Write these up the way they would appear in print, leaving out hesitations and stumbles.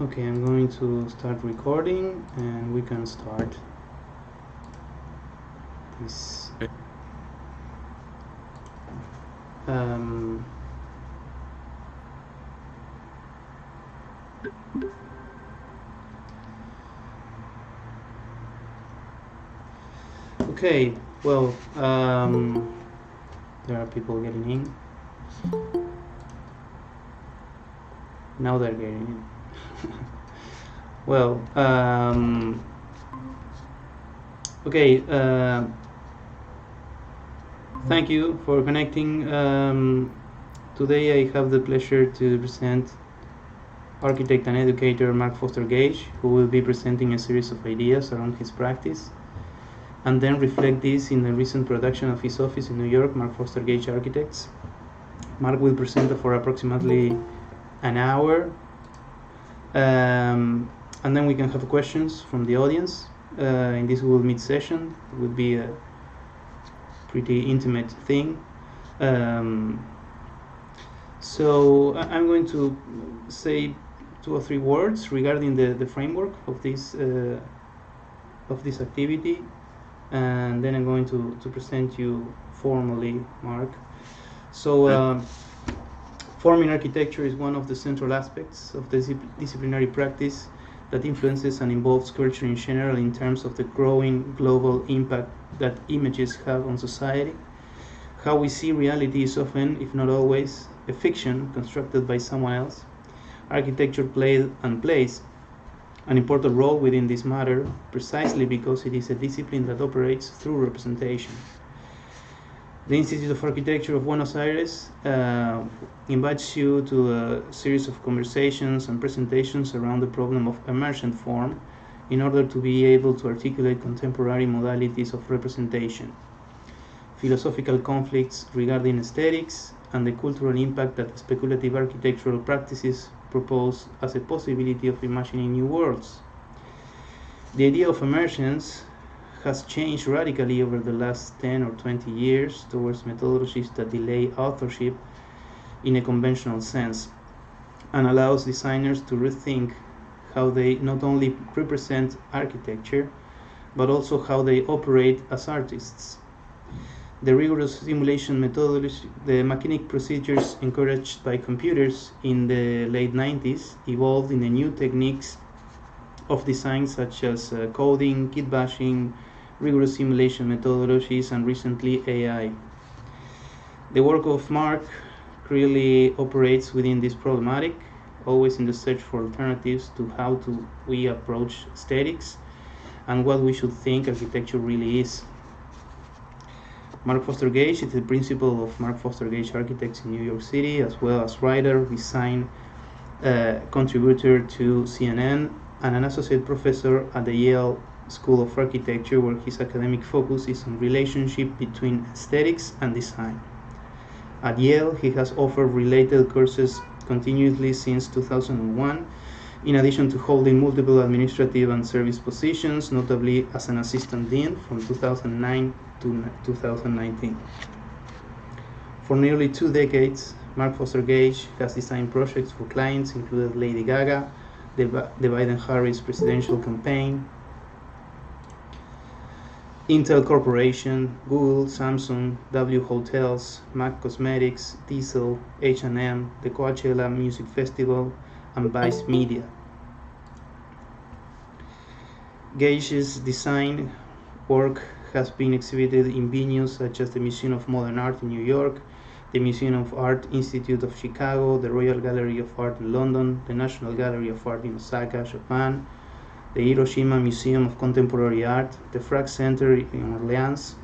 Okay, I'm going to start recording and we can start this. Okay, well, there are people getting in. Now they're getting in. Well, okay, thank you for connecting. Today I have the pleasure to present architect and educator Mark Foster Gage, who will be presenting a series of ideas around his practice, and then reflect this in the recent production of his office in New York, Mark Foster Gage Architects. Mark will present for approximately an hour, and then we can have questions from the audience. In this Google Meet session, it will be a pretty intimate thing. So I'm going to say 2 or 3 words regarding the framework of this activity, and then I'm going to present you formally, Mark. So forming architecture is one of the central aspects of the disciplinary practice that influences and involves culture in general in terms of the growing global impact that images have on society. How we see reality is often, if not always, a fiction constructed by someone else. Architecture plays an important role within this matter precisely because it is a discipline that operates through representation. The Institute of Architecture of Buenos Aires invites you to a series of conversations and presentations around the problem of emergent form in order to be able to articulate contemporary modalities of representation, philosophical conflicts regarding aesthetics, and the cultural impact that speculative architectural practices propose as a possibility of imagining new worlds. The idea of emergence has changed radically over the last 10 or 20 years towards methodologies that delay authorship in a conventional sense and allows designers to rethink how they not only represent architecture, but also how they operate as artists. The rigorous simulation methodology, the mechanic procedures encouraged by computers in the late 90s evolved in the new techniques of design such as coding, kitbashing, rigorous simulation methodologies, and recently AI. The work of Mark clearly operates within this problematic, always in the search for alternatives to how we approach aesthetics and what we should think architecture really is. Mark Foster Gage is the principal of Mark Foster Gage Architects in New York City, as well as writer, design contributor to CNN, and an associate professor at the Yale School of Architecture, where his academic focus is on relationship between aesthetics and design. At Yale, he has offered related courses continuously since 2001, in addition to holding multiple administrative and service positions, notably as an assistant dean from 2009 to 2019. For nearly 2 decades, Mark Foster Gage has designed projects for clients including Lady Gaga, the Biden-Harris presidential campaign, Intel Corporation, Google, Samsung, W Hotels, MAC Cosmetics, Diesel, H&M, the Coachella Music Festival, and Vice Media. Gage's design work has been exhibited in venues such as the Museum of Modern Art in New York, the Museum of Art Institute of Chicago, the Royal Gallery of Art in London, the National Gallery of Art in Osaka, Japan, the Hiroshima Museum of Contemporary Art, the Facades Center in Orleans,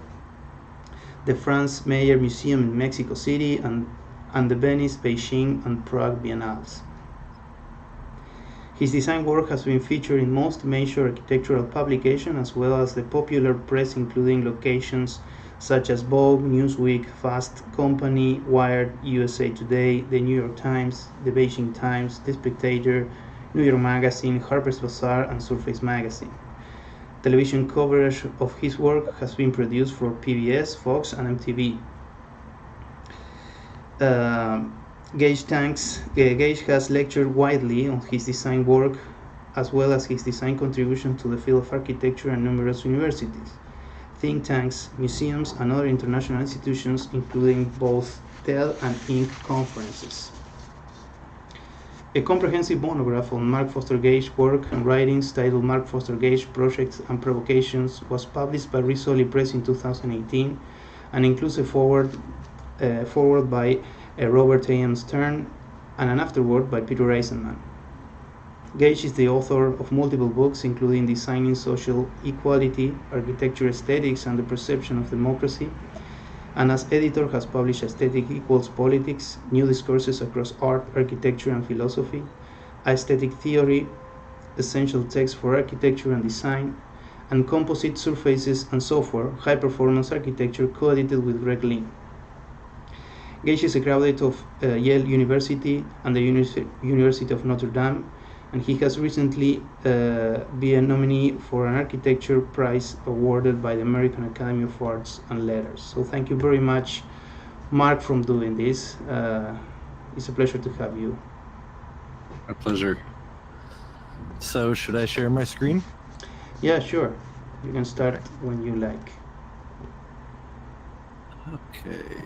the Franz Mayer Museum in Mexico City, and the Venice, Beijing, and Prague Biennales. His design work has been featured in most major architectural publications as well as the popular press, including locations such as Vogue, Newsweek, Fast Company, Wired, USA Today, the New York Times, the Beijing Times, The Spectator, New York Magazine, Harper's Bazaar, and Surface Magazine. Television coverage of his work has been produced for PBS, Fox, and MTV. Gage has lectured widely on his design work as well as his design contribution to the field of architecture and numerous universities, think tanks, museums, and other international institutions, including both TED and Inc. conferences. A comprehensive monograph on Mark Foster Gage's work and writings titled Mark Foster Gage Projects and Provocations was published by Rizzoli Press in 2018 and includes a forward by Robert A.M. Stern and an afterword by Peter Eisenman. Gage is the author of multiple books, including Designing Social Equality, Architecture Aesthetics, and the Perception of Democracy, and as editor has published Aesthetic Equals Politics, New Discourses Across Art, Architecture, and Philosophy, Aesthetic Theory, Essential Text for Architecture and Design, and Composite Surfaces and Software, High Performance Architecture, co-edited with Greg Lynn. Gage is a graduate of Yale University and the University of Notre Dame, and he has recently been a nominee for an architecture prize awarded by the American Academy of Arts and Letters. So thank you very much, Mark, for doing this. It's a pleasure to have you. My pleasure. So should I share my screen? Yeah, sure. You can start when you like. Okay.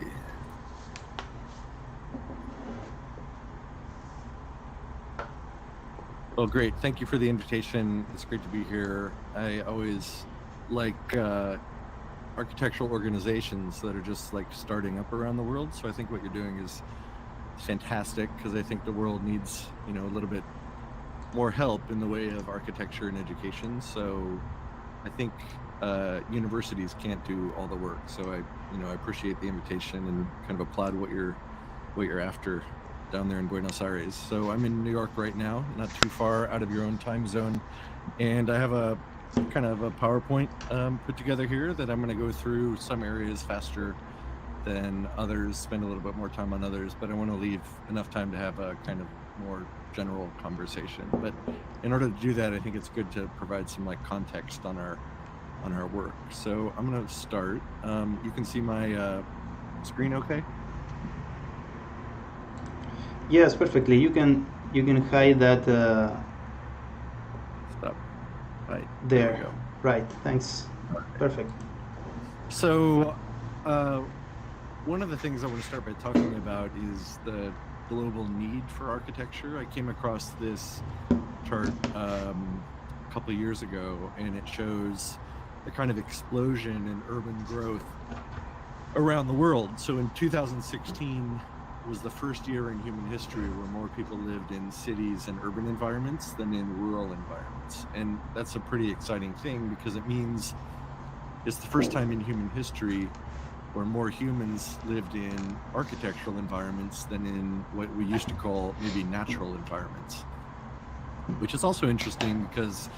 Well, great. Thank you for the invitation. It's great to be here. I always like architectural organizations that are just like starting up around the world. So I think what you're doing is fantastic because I think the world needs, a little bit more help in the way of architecture and education. So I think universities can't do all the work. So I appreciate the invitation and kind of applaud what you're after down there in Buenos Aires. So I'm in New York right now, not too far out of your own time zone. And I have a kind of a PowerPoint put together here that I'm going to go through some areas faster than others, spend a little bit more time on others, but I want to leave enough time to have a kind of more general conversation. But in order to do that, I think it's good to provide some like context on our work. So I'm going to start. You can see my screen okay? Yes, perfectly. You can hide that. Stop. Right. There. We go. Right. Thanks. Okay. Perfect. So, one of the things I want to start by talking about is the global need for architecture. I came across this chart a couple of years ago, and it shows the kind of explosion in urban growth around the world. So in 2016 was the first year in human history where more people lived in cities and urban environments than in rural environments. And that's a pretty exciting thing because it means it's the first time in human history where more humans lived in architectural environments than in what we used to call maybe natural environments, which is also interesting because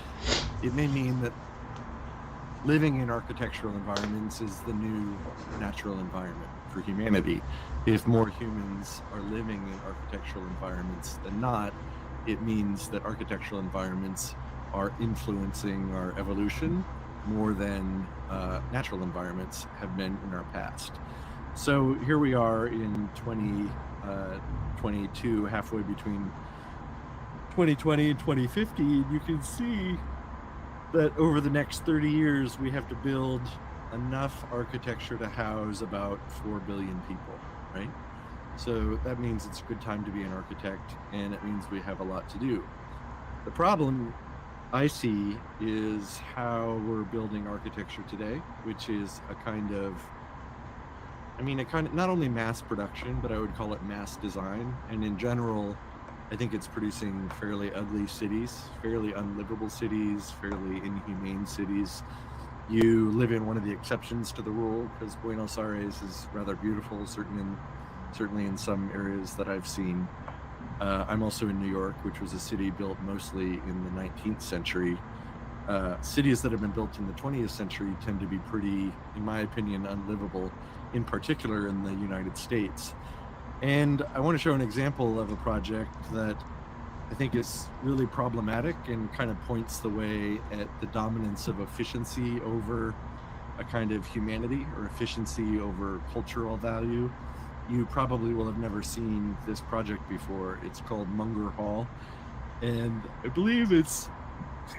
it may mean that living in architectural environments is the new natural environment for humanity. If more humans are living in architectural environments than not, it means that architectural environments are influencing our evolution more than natural environments have been in our past. So here we are in 2022, halfway between 2020 and 2050, and you can see that over the next 30 years, we have to build enough architecture to house about 4 billion people, right? So that means it's a good time to be an architect, and it means we have a lot to do. The problem I see is how we're building architecture today, which is a kind of not only mass production, but I would call it mass design. And in general, I think it's producing fairly ugly cities, fairly unlivable cities, fairly inhumane cities. You live in one of the exceptions to the rule because Buenos Aires is rather beautiful, certainly in some areas that I've seen. I'm also in New York, which was a city built mostly in the 19th century. Cities that have been built in the 20th century tend to be pretty, in my opinion, unlivable, in particular in the United States. And I want to show an example of a project that I think is really problematic and kind of points the way at the dominance of efficiency over a kind of humanity or efficiency over cultural value. you probably will have never seen this project before. It's called Munger Hall, and I believe it's,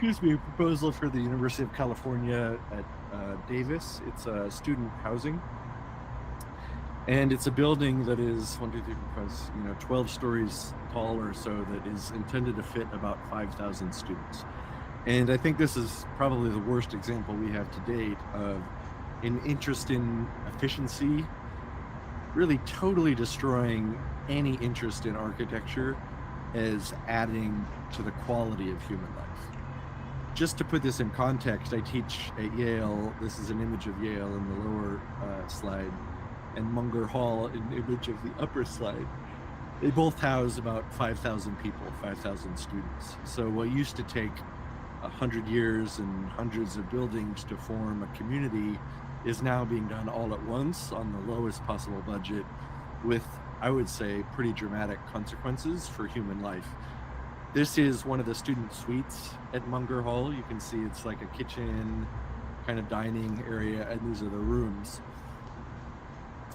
a proposal for the University of California at Davis. It's student housing, and it's a building that is 12 stories tall or so, that is intended to fit about 5,000 students. And I think this is probably the worst example we have to date of an interest in efficiency really totally destroying any interest in architecture as adding to the quality of human life. Just to put this in context, I teach at Yale. This is an image of Yale in the lower slide, and Munger Hall, an image of the upper slide. They both house about 5,000 people, 5,000 students. So what used to take 100 years and hundreds of buildings to form a community is now being done all at once on the lowest possible budget, with, I would say, pretty dramatic consequences for human life. This is one of the student suites at Munger Hall. You can see it's like a kitchen, kind of dining area, and these are the rooms.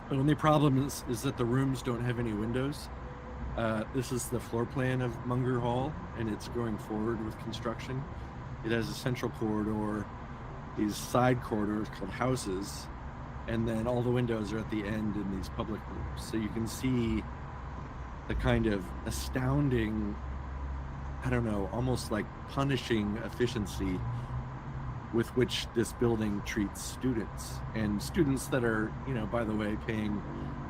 The only problem is that the rooms don't have any windows. This is the floor plan of Munger Hall, and it's going forward with construction. It has a central corridor, these side corridors called houses, and then all the windows are at the end in these public rooms. So you can see the kind of astounding, I don't know, almost like punishing efficiency with which this building treats students, and students that are, by the way, paying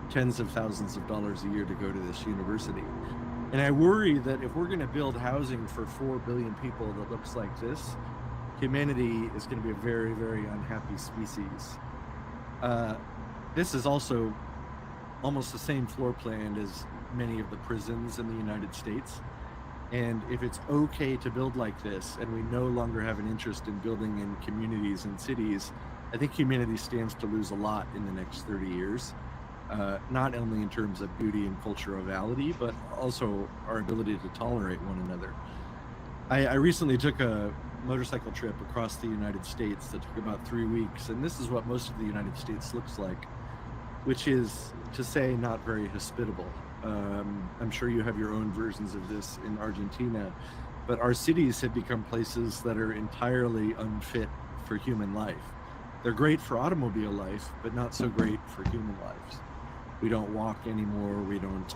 tens of thousands of dollars a year to go to this university. And I worry that if we're going to build housing for 4 billion people that looks like this, humanity is going to be a very, very unhappy species. This is also almost the same floor plan as many of the prisons in the United States. And if it's okay to build like this, and we no longer have an interest in building in communities and cities, I think humanity stands to lose a lot in the next 30 years. Not only in terms of beauty and culturality, but also our ability to tolerate one another. I recently took a motorcycle trip across the United States that took about 3 weeks, and this is what most of the United States looks like, which is, to say, not very hospitable. I'm sure you have your own versions of this in Argentina, but our cities have become places that are entirely unfit for human life. They're great for automobile life, but not so great for human lives. We don't walk anymore. We don't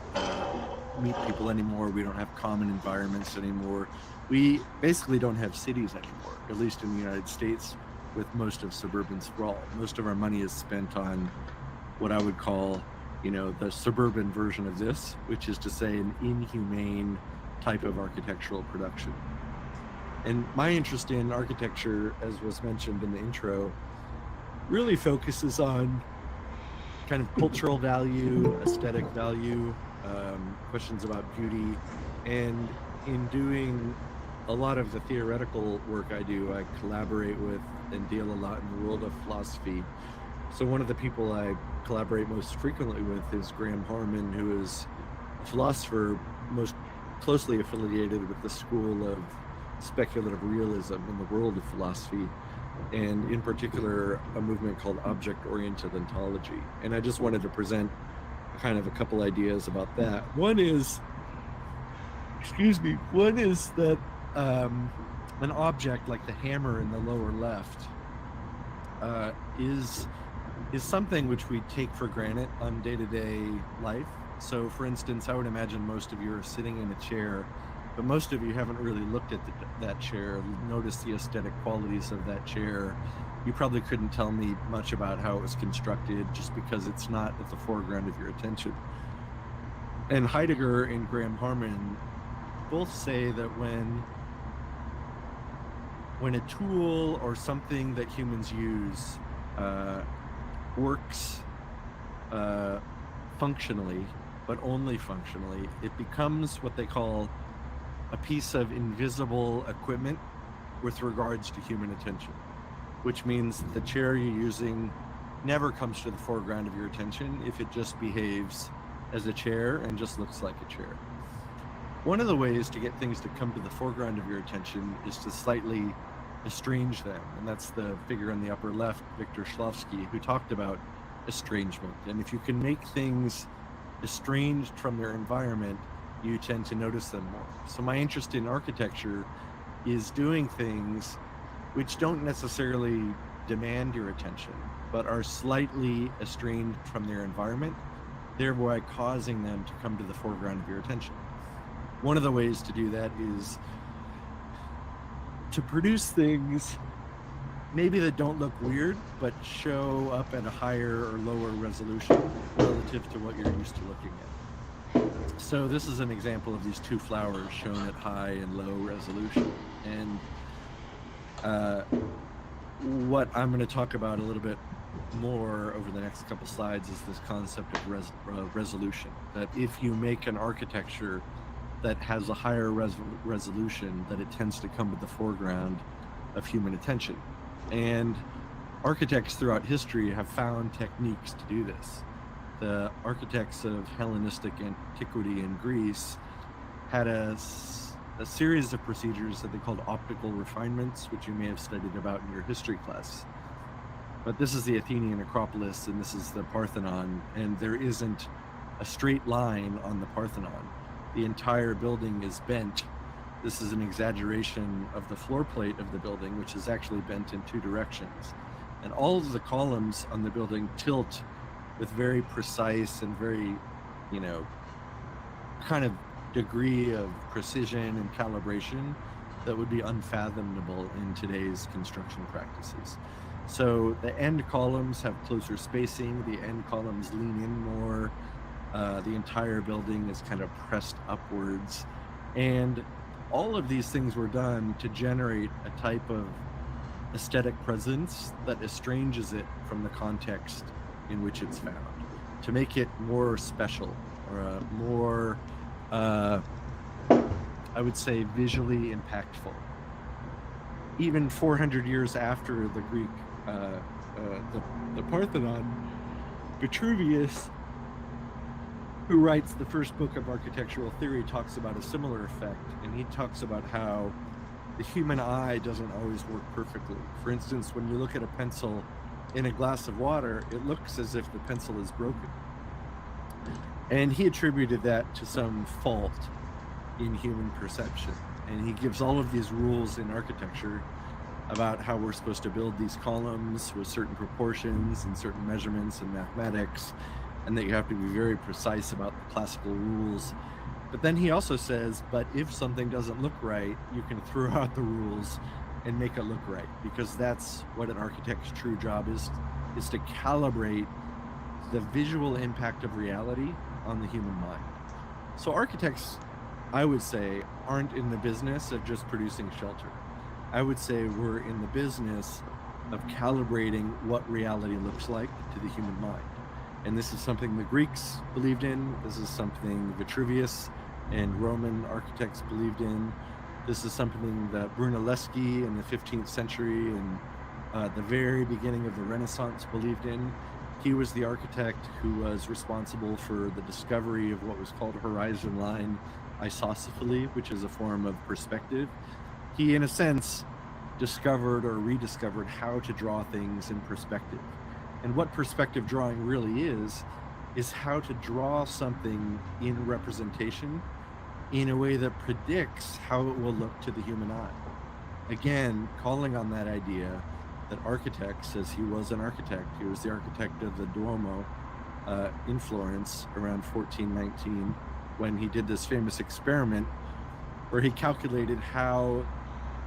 meet people anymore. We don't have common environments anymore. We basically don't have cities anymore, at least in the United States, with most of suburban sprawl. Most of our money is spent on what I would call, the suburban version of this, which is to say an inhumane type of architectural production. And my interest in architecture, as was mentioned in the intro, really focuses on kind of cultural value, aesthetic value, questions about beauty. And in doing a lot of the theoretical work I do, I collaborate with and deal a lot in the world of philosophy. So one of the people I collaborate most frequently with is Graham Harman, who is a philosopher most closely affiliated with the school of speculative realism in the world of philosophy, and in particular a movement called Objectoriented ontology. And I just wanted to present kind of a couple ideas about that. One is that an object like the hammer in the lower left is something which we take for granted on day-to-day life. So for instance, I would imagine most of you are sitting in a chair, but most of you haven't really looked at that chair, noticed the aesthetic qualities of that chair. You probably couldn't tell me much about how it was constructed just because it's not at the foreground of your attention. And Heidegger and Graham Harman both say that when a tool or something that humans use works functionally, but only functionally, it becomes what they call a piece of invisible equipment with regards to human attention, which means that the chair you're using never comes to the foreground of your attention if it just behaves as a chair and just looks like a chair. One of the ways to get things to come to the foreground of your attention is to slightly estrange them, and that's the figure in the upper left, Victor Shklovsky, who talked about estrangement. And if you can make things estranged from their environment, you tend to notice them more. So my interest in architecture is doing things which don't necessarily demand your attention, but are slightly estranged from their environment, thereby causing them to come to the foreground of your attention. One of the ways to do that is to produce things maybe that don't look weird, but show up at a higher or lower resolution relative to what you're used to looking at. So this is an example of these two flowers shown at high and low resolution. And what I'm going to talk about a little bit more over the next couple slides is this concept of resolution. That if you make an architecture that has a higher resolution, that it tends to come to the foreground of human attention. And architects throughout history have found techniques to do this. The architects of Hellenistic antiquity in Greece had a series of procedures that they called optical refinements, which you may have studied about in your history class. But this is the Athenian Acropolis, and this is the Parthenon, and there isn't a straight line on the Parthenon. The entire building is bent. This is an exaggeration of the floor plate of the building, which is actually bent in two directions. And all of the columns on the building tilt with very precise and very, kind of degree of precision and calibration that would be unfathomable in today's construction practices. So the end columns have closer spacing, the end columns lean in more, the entire building is kind of pressed upwards. And all of these things were done to generate a type of aesthetic presence that estranges it from the context in which it's found, to make it more special, or more, I would say, visually impactful. Even 400 years after the Greek, the Parthenon, Vitruvius, who writes the first book of architectural theory, talks about a similar effect, and he talks about how the human eye doesn't always work perfectly. For instance, when you look at a pencil in a glass of water, it looks as if the pencil is broken. And he attributed that to some fault in human perception. And he gives all of these rules in architecture about how we're supposed to build these columns with certain proportions and certain measurements and mathematics, and that you have to be very precise about the classical rules. But then he also says, but if something doesn't look right, you can throw out the rules and make it look right, because that's what an architect's true job is to calibrate the visual impact of reality on the human mind. So architects, I would say, aren't in the business of just producing shelter. I would say we're in the business of calibrating what reality looks like to the human mind. And this is something the Greeks believed in. This is something Vitruvius and Roman architects believed in. This is something that Brunelleschi in the 15th century and the very beginning of the Renaissance believed in. He was the architect who was responsible for the discovery of what was called horizon line isoscephaly, which is a form of perspective. He, in a sense, discovered or rediscovered how to draw things in perspective. And what perspective drawing really is how to draw something in representation in a way that predicts how it will look to the human eye. Again, calling on that idea that architects, as he was an architect, he was the architect of the Duomo in Florence around 1419, when he did this famous experiment where he calculated how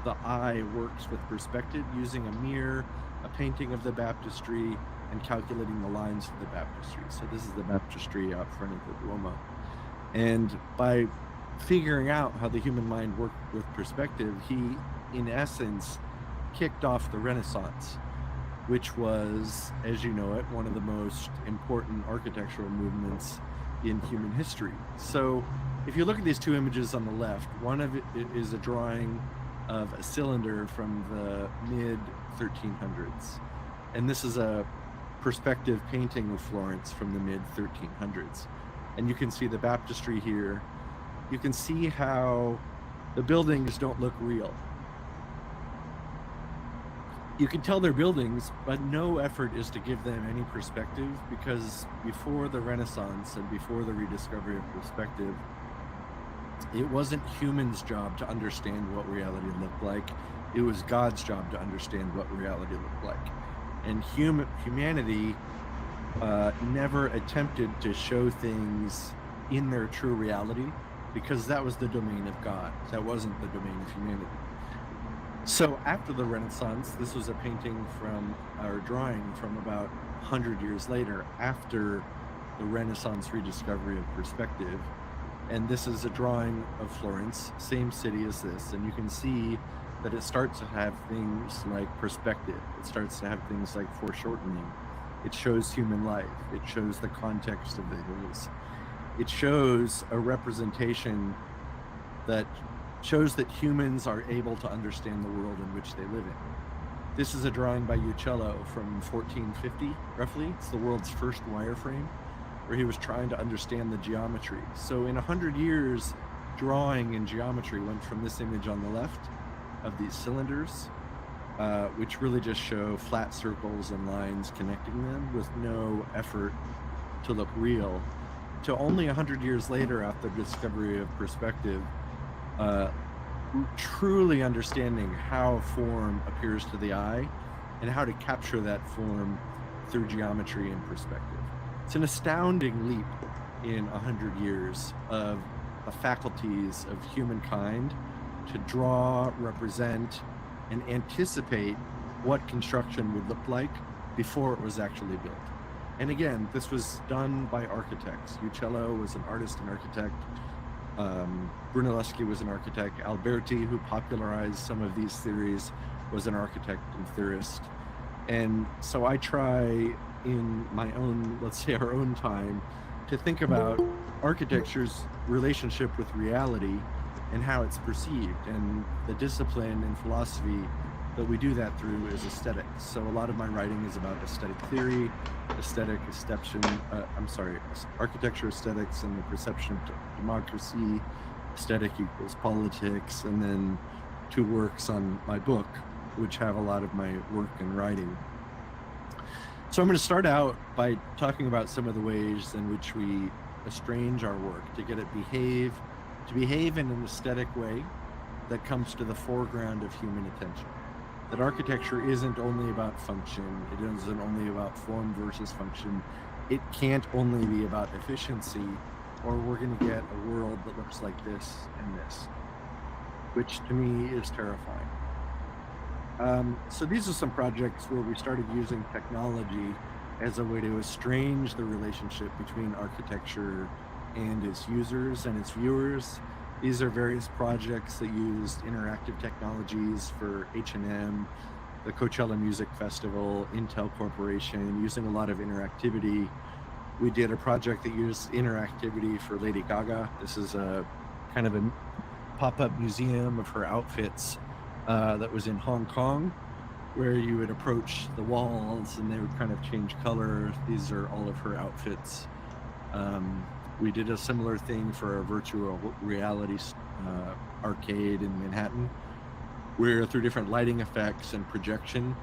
the eye works with perspective using a mirror, a painting of the baptistry, and calculating the lines of the baptistry. So this is the baptistry out front of the Duomo. And by figuring out how the human mind worked with perspective, he, in essence, kicked off the Renaissance, which was, as you know it, one of the most important architectural movements in human history. So if you look at these two images on the left, one of it is a drawing of a cylinder from the mid-1300s. And this is a perspective painting of Florence from the mid-1300s. And you can see the baptistry here. You can see how the buildings don't look real. you can tell they're buildings, but no effort is to give them any perspective, because before the Renaissance and before the rediscovery of perspective, it wasn't humans' job to understand what reality looked like. It was God's job to understand what reality looked like. And humanity never attempted to show things in their true reality, because that was the domain of God. That wasn't the domain of humanity. So after the Renaissance, this was a painting from, or drawing from about 100 years later, after the Renaissance rediscovery of perspective. And this is a drawing of Florence, same city as this. And you can see that it starts to have things like perspective. It starts to have things like foreshortening. It shows human life. It shows the context of the hills. It shows a representation that shows that humans are able to understand the world in which they live in. This is a drawing by Uccello from 1450, roughly. It's the world's first wireframe, where he was trying to understand the geometry. So in 100 years, drawing and geometry went from this image on the left of these cylinders, which really just show flat circles and lines connecting them with no effort to look real, to only 100 years later, after the discovery of perspective, truly understanding how form appears to the eye and how to capture that form through geometry and perspective. It's an astounding leap in 100 years of the faculties of humankind to draw, represent, and anticipate what construction would look like before it was actually built. And again, this was done by architects. Uccello was an artist and architect. Brunelleschi was an architect. Alberti, who popularized some of these theories, was an architect and theorist. And so I try in my own, let's say our own time, to think about architecture's relationship with reality and how it's perceived. And the discipline and philosophy that we do that through is aesthetics. So a lot of my writing is about aesthetic theory, architecture aesthetics and the perception of democracy. Aesthetic equals politics, and then 2 works on my book, which have a lot of my work and writing. So I'm going to start out by talking about some of the ways in which we estrange our work to get it to behave in an aesthetic way that comes to the foreground of human attention. That architecture isn't only about function, it isn't only about form versus function, it can't only be about efficiency, or we're going to get a world that looks like this and this, which to me is terrifying. So these are some projects where we started using technology as a way to estrange the relationship between architecture and its users and its viewers. These are various projects that used interactive technologies for H&M, the Coachella Music Festival, Intel Corporation, using a lot of interactivity. We did a project that used interactivity for Lady Gaga. This is a kind of a pop-up museum of her outfits that was in Hong Kong, where you would approach the walls and they would kind of change color. These are all of her outfits. We did a similar thing for a virtual reality arcade in Manhattan, where through different lighting effects and projection,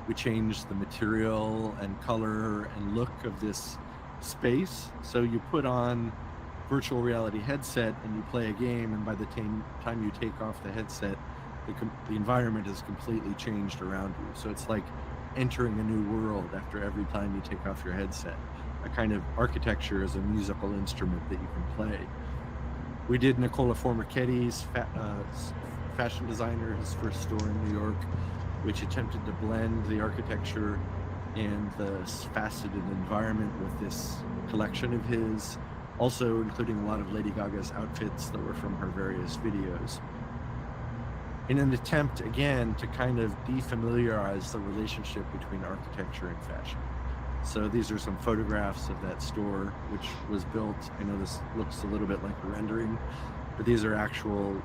we changed the material and color and look of this space. So you put on virtual reality headset and you play a game, and by the time you take off the headset, the environment has completely changed around you. So it's like entering a new world after every time you take off your headset. A kind of architecture as a musical instrument that you can play. We did Nicola Formichetti, fashion designer, his first store in New York, which attempted to blend the architecture and the faceted environment with this collection of his, also including a lot of Lady Gaga's outfits that were from her various videos. In an attempt, again, to kind of defamiliarize the relationship between architecture and fashion. So these are some photographs of that store, which was built. I know this looks a little bit like a rendering, but these are actual,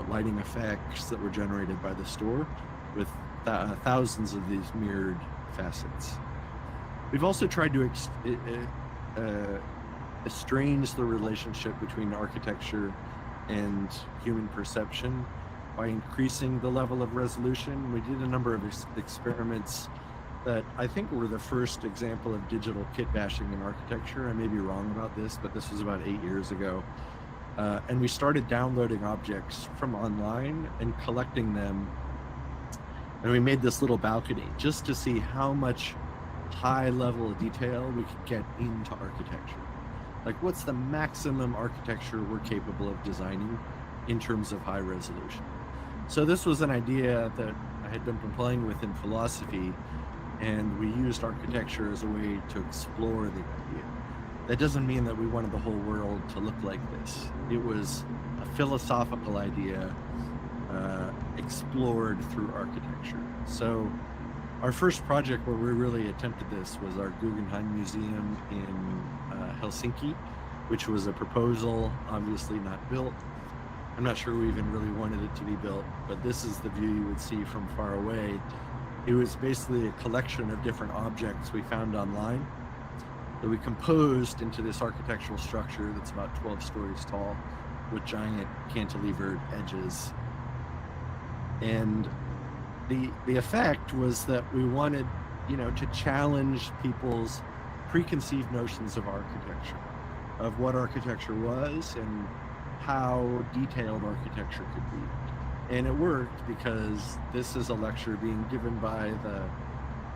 lighting effects that were generated by the store with thousands of these mirrored facets. We've also tried to estrange the relationship between architecture and human perception by increasing the level of resolution. We did a number of experiments that I think were the first example of digital kitbashing in architecture. I may be wrong about this, but this was about 8 years ago. And we started downloading objects from online and collecting them. And we made this little balcony just to see how much high level of detail we could get into architecture. Like, what's the maximum architecture we're capable of designing in terms of high resolution? So this was an idea that I had been playing with in philosophy, and we used architecture as a way to explore the idea. That doesn't mean that we wanted the whole world to look like this. It was a philosophical idea explored through architecture. So our first project where we really attempted this was our Guggenheim Museum in Helsinki, which was a proposal, obviously not built. I'm not sure we even really wanted it to be built, but this is the view you would see from far away. It was basically a collection of different objects we found online that we composed into this architectural structure that's about 12 stories tall with giant cantilevered edges. And the effect was that we wanted, to challenge people's preconceived notions of architecture, of what architecture was and how detailed architecture could be. And it worked because this is a lecture being given by the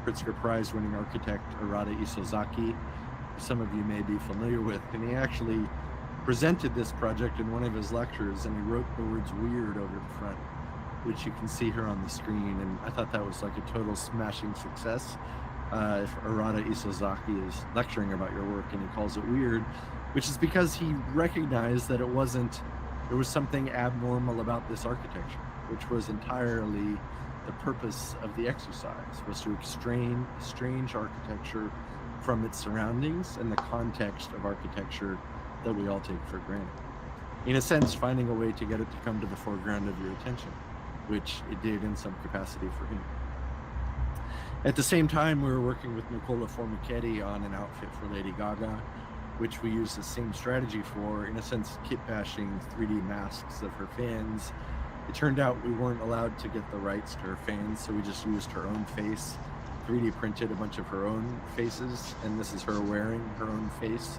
Pritzker Prize winning architect Arata Isozaki, who some of you may be familiar with. And he actually presented this project in one of his lectures, and he wrote the words "weird" over the front, which you can see here on the screen. And I thought that was like a total smashing success. If Arata Isozaki is lecturing about your work and he calls it weird, which is because he recognized that there was something abnormal about this architecture, which was entirely the purpose of the exercise, was to extrain strange architecture from its surroundings and the context of architecture that we all take for granted. In a sense, finding a way to get it to come to the foreground of your attention, which it did in some capacity for him. At the same time, we were working with Nicola Formichetti on an outfit for Lady Gaga, which we used the same strategy for, in a sense, kitbashing 3D masks of her fans. It turned out we weren't allowed to get the rights to her fans, so we just used her own face, 3D printed a bunch of her own faces, and this is her wearing her own face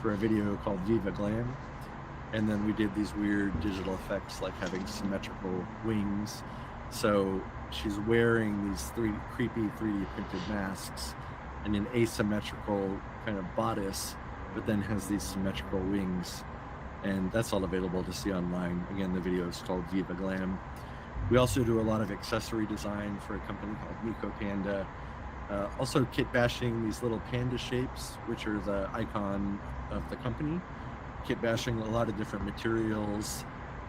for a video called Viva Glam. And then we did these weird digital effects like having symmetrical wings. So she's wearing these creepy 3D printed masks and an asymmetrical kind of bodice, but then has these symmetrical wings. And that's all available to see online. Again, the video is called Viva Glam. We also do a lot of accessory design for a company called Miko Panda. Also kitbashing these little panda shapes, which are the icon of the company. Kitbashing a lot of different materials,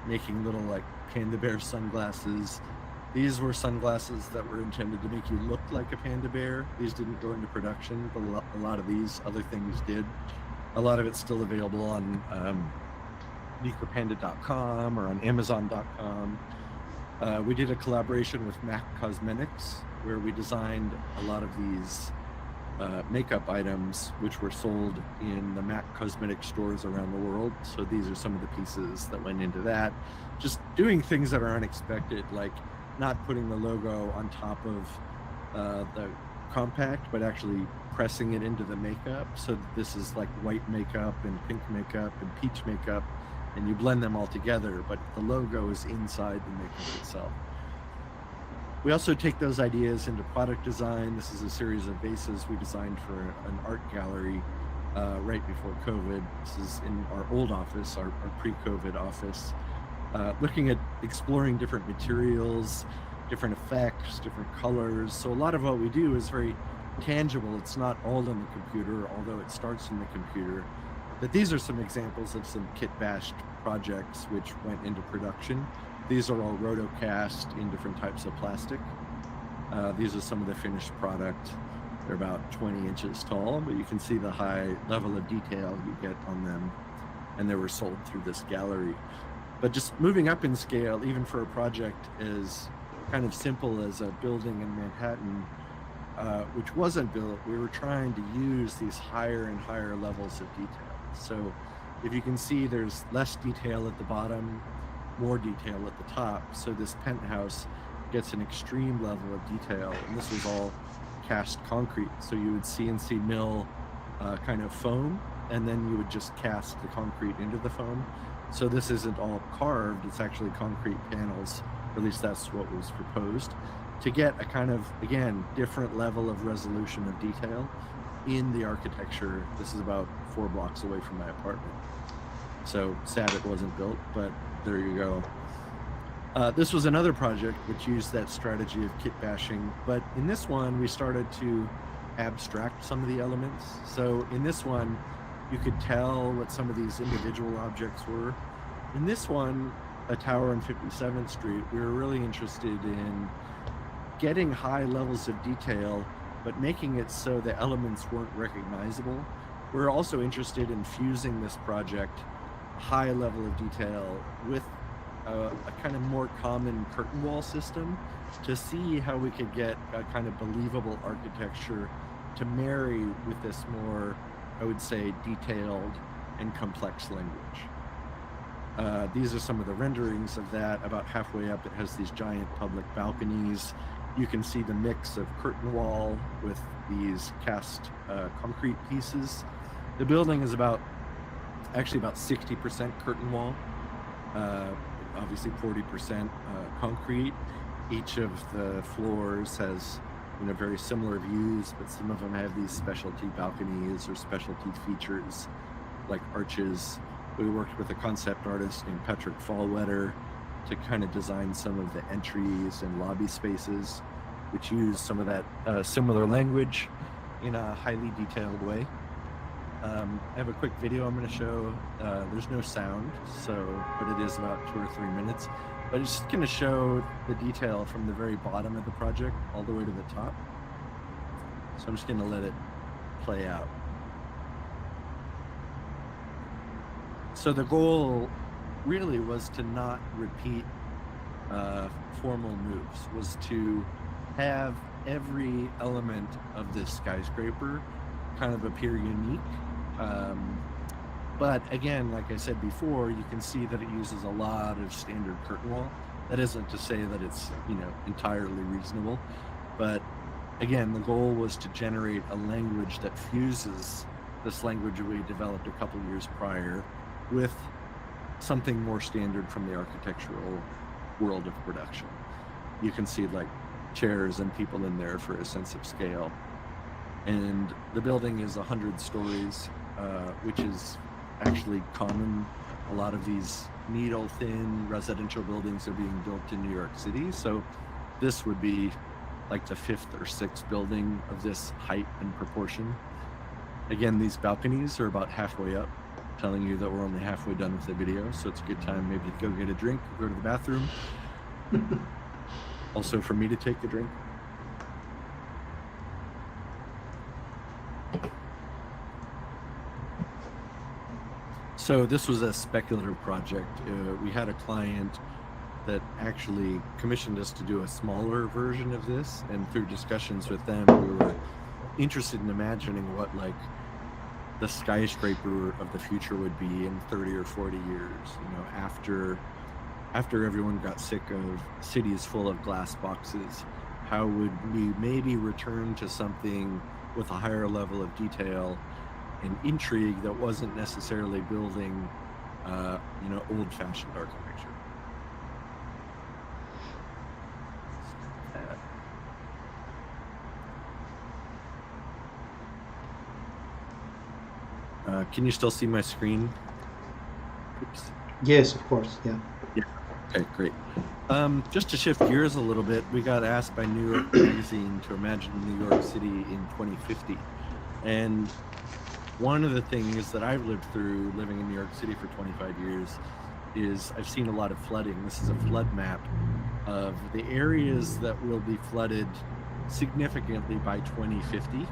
making little like panda bear sunglasses. These were sunglasses that were intended to make you look like a panda bear. These didn't go into production, but a lot of these other things did. A lot of it's still available on micropanda.com or on amazon.com. We did a collaboration with MAC Cosmetics, where we designed a lot of these makeup items which were sold in the MAC cosmetic stores around the world. So these are some of the pieces that went into that. Just doing things that are unexpected, like not putting the logo on top of the compact, but actually pressing it into the makeup. So this is like white makeup and pink makeup and peach makeup, and you blend them all together, but the logo is inside the makeup itself. We also take those ideas into product design. This is a series of vases we designed for an art gallery right before COVID. This is in our old office, our pre-COVID office, looking at exploring different materials, different effects, different colors. So a lot of what we do is very tangible. It's not all in the computer, although it starts in the computer. But these are some examples of some kitbashed projects which went into production. These are all rotocast in different types of plastic. These are some of the finished product. They're about 20 inches tall, but you can see the high level of detail you get on them. And they were sold through this gallery. But just moving up in scale, even for a project as kind of simple as a building in Manhattan, which wasn't built, we were trying to use these higher and higher levels of detail. So if you can see, there's less detail at the bottom. more detail at the top. So this penthouse gets an extreme level of detail, and this was all cast concrete. So you would CNC mill kind of foam, and then you would just cast the concrete into the foam. So this isn't all carved, it's actually concrete panels, or at least that's what was proposed, to get a kind of, again, different level of resolution of detail in the architecture. This is about 4 blocks away from my apartment. So sad it wasn't built, but there you go. This was another project which used that strategy of kitbashing, but in this one we started to abstract some of the elements. So in this one you could tell what some of these individual objects were. In this one, a tower on 57th Street, we were really interested in getting high levels of detail, but making it so the elements weren't recognizable. We're also interested in fusing this project, a high level of detail, with a kind of more common curtain wall system to see how we could get a kind of believable architecture to marry with this more, I would say, detailed and complex language. These are some of the renderings of that. About halfway up, it has these giant public balconies. You can see the mix of curtain wall with these cast concrete pieces. The building is actually about 60% curtain wall, obviously 40% concrete. Each of the floors has very similar views, but some of them have these specialty balconies or specialty features like arches. We worked with a concept artist named Patrick Fallwetter to kind of design some of the entries and lobby spaces, which use some of that similar language in a highly detailed way. I have a quick video I'm going to show. There's no sound, but it is about 2 or 3 minutes. But it's just going to show the detail from the very bottom of the project all the way to the top. So I'm just going to let it play out. So the goal really was to not repeat formal moves, was to have every element of this skyscraper kind of appear unique. But again, like I said before, you can see that it uses a lot of standard curtain wall. That isn't to say that it's, entirely reasonable. But again, the goal was to generate a language that fuses this language we developed a couple years prior with something more standard from the architectural world of production. You can see like chairs and people in there for a sense of scale. And the building is 100 stories, which is actually common. A lot of these needle-thin residential buildings are being built in New York City, so this would be like the 5th or 6th building of this height and proportion. Again, these balconies are about halfway up, telling you that we're only halfway done with the video, so it's a good time maybe to go get a drink, go to the bathroom. Also for me to take a drink. So this was a speculative project. We had a client that actually commissioned us to do a smaller version of this, and through discussions with them, we were interested in imagining what like the skyscraper of the future would be in 30 or 40 years, after everyone got sick of cities full of glass boxes. How would we maybe return to something with a higher level of detail and intrigue that wasn't necessarily building, old-fashioned architecture? Can you still see my screen? Oops. Yes, of course. Yeah. Yeah. Okay, great. Just to shift gears a little bit, we got asked by New York Magazine to imagine New York City in 2050. And one of the things that I've lived through living in New York City for 25 years is I've seen a lot of flooding. This is a flood map of the areas that will be flooded significantly by 2050,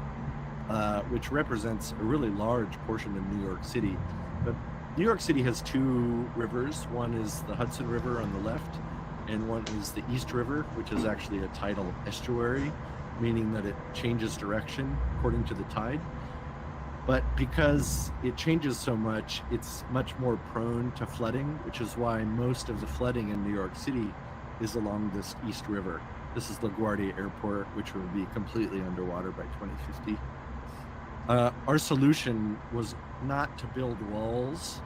which represents a really large portion of New York City. But New York City has 2 rivers. One is the Hudson River on the left, and one is the East River, which is actually a tidal estuary, meaning that it changes direction according to the tide. But because it changes so much, it's much more prone to flooding, which is why most of the flooding in New York City is along this East River. This is LaGuardia Airport, which will be completely underwater by 2050. Our solution was not to build walls,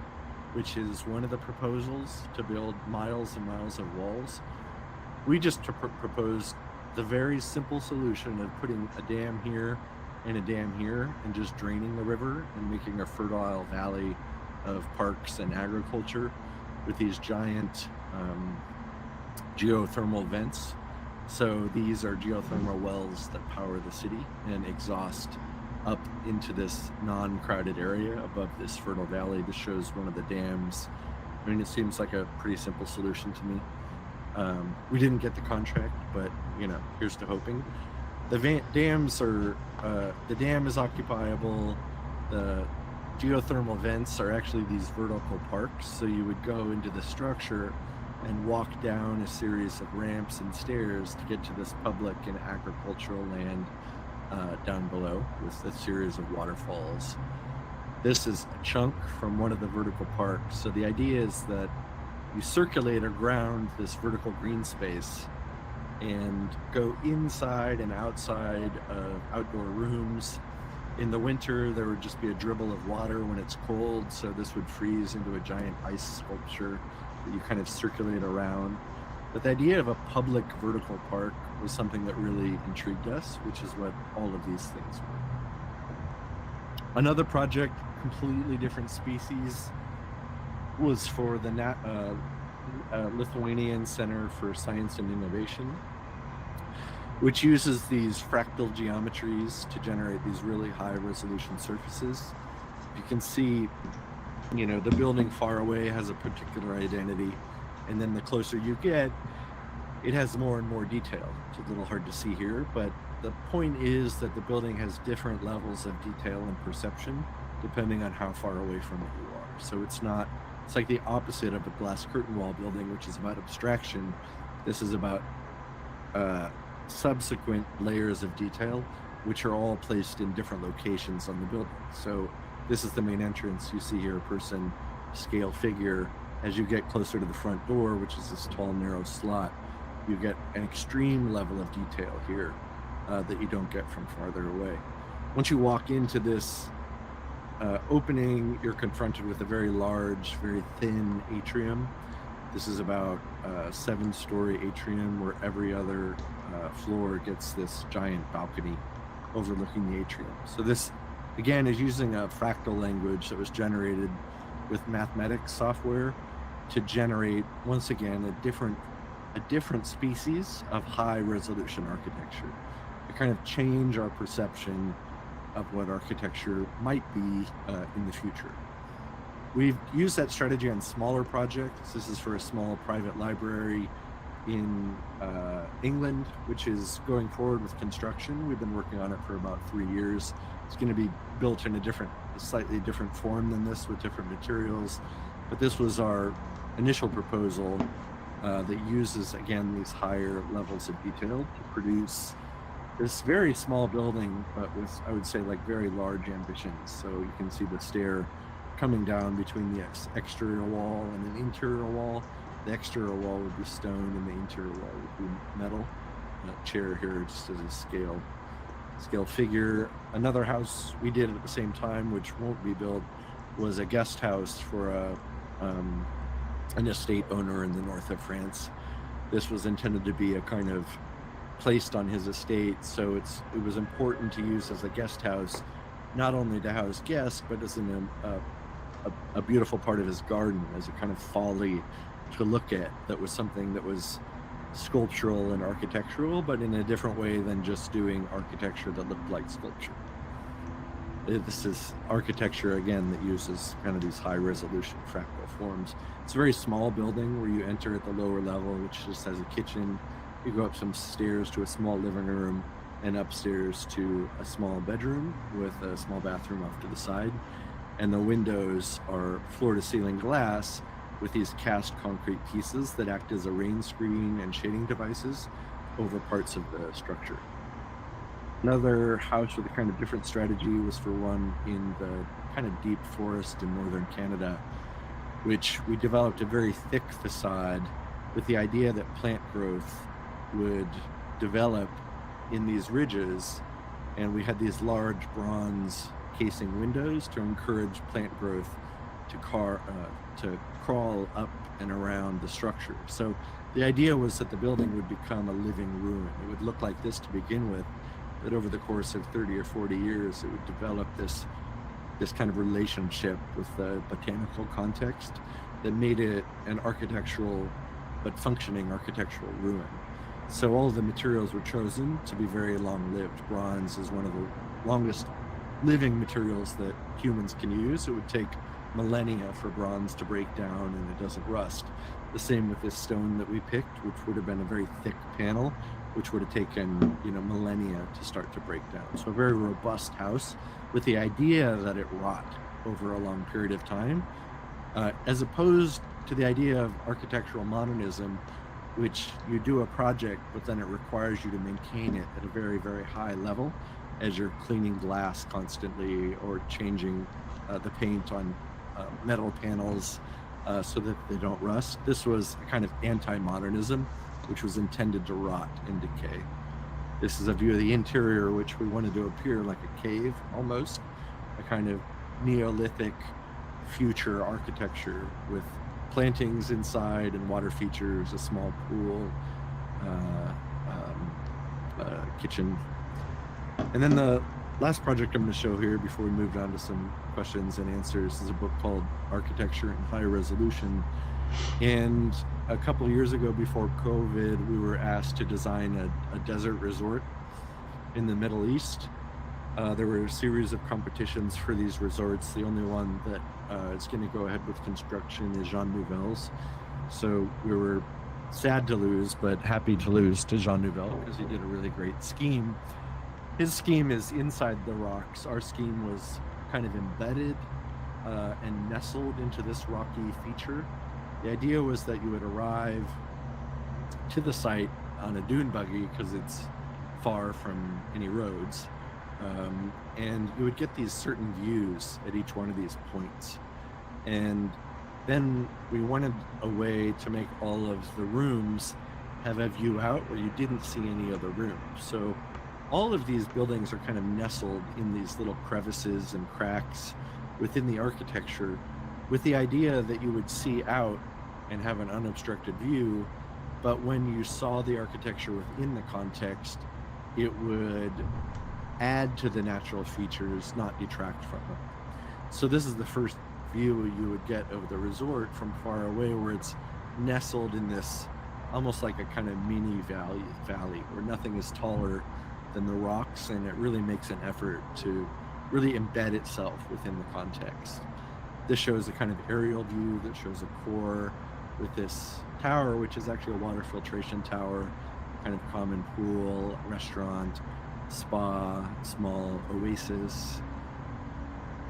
which is one of the proposals, to build miles and miles of walls. We just proposed the very simple solution of putting a dam here and a dam here and just draining the river and making a fertile valley of parks and agriculture with these giant geothermal vents. So these are geothermal wells that power the city and exhaust up into this non-crowded area above this fertile valley. This shows one of the dams. I mean, it seems like a pretty simple solution to me. We didn't get the contract, but you know, here's to hoping. The dams are, the dam is occupiable. The geothermal vents are actually these vertical parks. So you would go into the structure and walk down a series of ramps and stairs to get to this public and agricultural land down below with a series of waterfalls. This is a chunk from one of the vertical parks. So the idea is that you circulate around this vertical green space and go inside and outside of outdoor rooms. In the winter, there would just be a dribble of water when it's cold, so this would freeze into a giant ice sculpture that you kind of circulate around. But the idea of a public vertical park was something that really intrigued us, which is what all of these things were. Another project, completely different species, was for the Lithuanian Center for Science and Innovation, which uses these fractal geometries to generate these really high resolution surfaces. You can see, you know, the building far away has a particular identity, and then the closer you get, it has more and more detail. It's a little hard to see here, but the point is that the building has different levels of detail and perception depending on how far away from it you are. So it's like the opposite of a glass curtain wall building, which is about abstraction. This is about subsequent layers of detail, which are all placed in different locations on the building. So this is the main entrance. You see here a person, scale figure. As you get closer to the front door, which is this tall, narrow slot, you get an extreme level of detail here that you don't get from farther away. Once you walk into this opening, you're confronted with a very large, very thin atrium. This is about a 7-story atrium where every other floor gets this giant balcony overlooking the atrium. So this, again, is using a fractal language that was generated with mathematics software to generate, once again, a different species of high resolution architecture to kind of change our perception of what architecture might be in the future. We've used that strategy on smaller projects. This is for a small private library in England, which is going forward with construction. We've been working on it for about 3 years. It's going to be built in a slightly different form than this with different materials. But this was our initial proposal that uses, again, these higher levels of detail to produce this very small building, but with, I would say, like very large ambitions. So you can see the stair coming down between the exterior wall and an interior wall. The exterior wall would be stone and the interior wall would be metal. That chair here just as a scale figure. Another house we did at the same time, which won't be built, was a guest house for an estate owner in the north of France. This was intended to be a kind of placed on his estate, so it was important to use as a guest house, not only to house guests, but as a beautiful part of his garden, as a kind of folly to look at, that was something that was sculptural and architectural, but in a different way than just doing architecture that looked like sculpture. This is architecture, again, that uses kind of these high resolution fractal forms. It's a very small building where you enter at the lower level, which just has a kitchen. You go up some stairs to a small living room and upstairs to a small bedroom with a small bathroom off to the side. And the windows are floor to ceiling glass with these cast concrete pieces that act as a rain screen and shading devices over parts of the structure. Another house with a kind of different strategy was for one in the kind of deep forest in northern Canada, which we developed a very thick facade with the idea that plant growth would develop in these ridges, and we had these large bronze casing windows to encourage plant growth to crawl up and around the structure. So the idea was that the building would become a living ruin. It would look like this to begin with, but over the course of 30 or 40 years, it would develop this kind of relationship with the botanical context that made it an architectural, but functioning architectural ruin. So all of the materials were chosen to be very long-lived. Bronze is one of the longest living materials that humans can use. It would take millennia for bronze to break down and it doesn't rust. The same with this stone that we picked, which would have been a very thick panel, which would have taken, millennia to start to break down. So a very robust house with the idea that it rot over a long period of time, as opposed to the idea of architectural modernism, which you do a project, but then it requires you to maintain it at a very, very high level as you're cleaning glass constantly or changing the paint on metal panels so that they don't rust. This was a kind of anti-modernism, which was intended to rot and decay. This is a view of the interior, which we wanted to appear like a cave almost, a kind of Neolithic future architecture with plantings inside and water features, a small pool, kitchen. And then the last project I'm going to show here before we moved on to some questions and answers is a book called Architecture in High Resolution. And a couple of years ago, before COVID, we were asked to design a desert resort in the Middle East. There were a series of competitions for these resorts. The only one that is going to go ahead with construction is Jean Nouvel's. So we were sad to lose, but happy to lose to Jean Nouvel because he did a really great scheme. His scheme is inside the rocks. Our scheme was kind of embedded and nestled into this rocky feature. The idea was that you would arrive to the site on a dune buggy because it's far from any roads. And you would get these certain views at each one of these points. And then we wanted a way to make all of the rooms have a view out where you didn't see any other rooms. So all of these buildings are kind of nestled in these little crevices and cracks within the architecture, with the idea that you would see out and have an unobstructed view, but when you saw the architecture within the context, it would add to the natural features, not detract from them. So this is the first view you would get of the resort from far away, where it's nestled in this almost like a kind of mini valley where nothing is taller than the rocks, and it really makes an effort to really embed itself within the context. This shows a kind of aerial view that shows a core with this tower, which is actually a water filtration tower, kind of common pool, restaurant, spa, small oasis.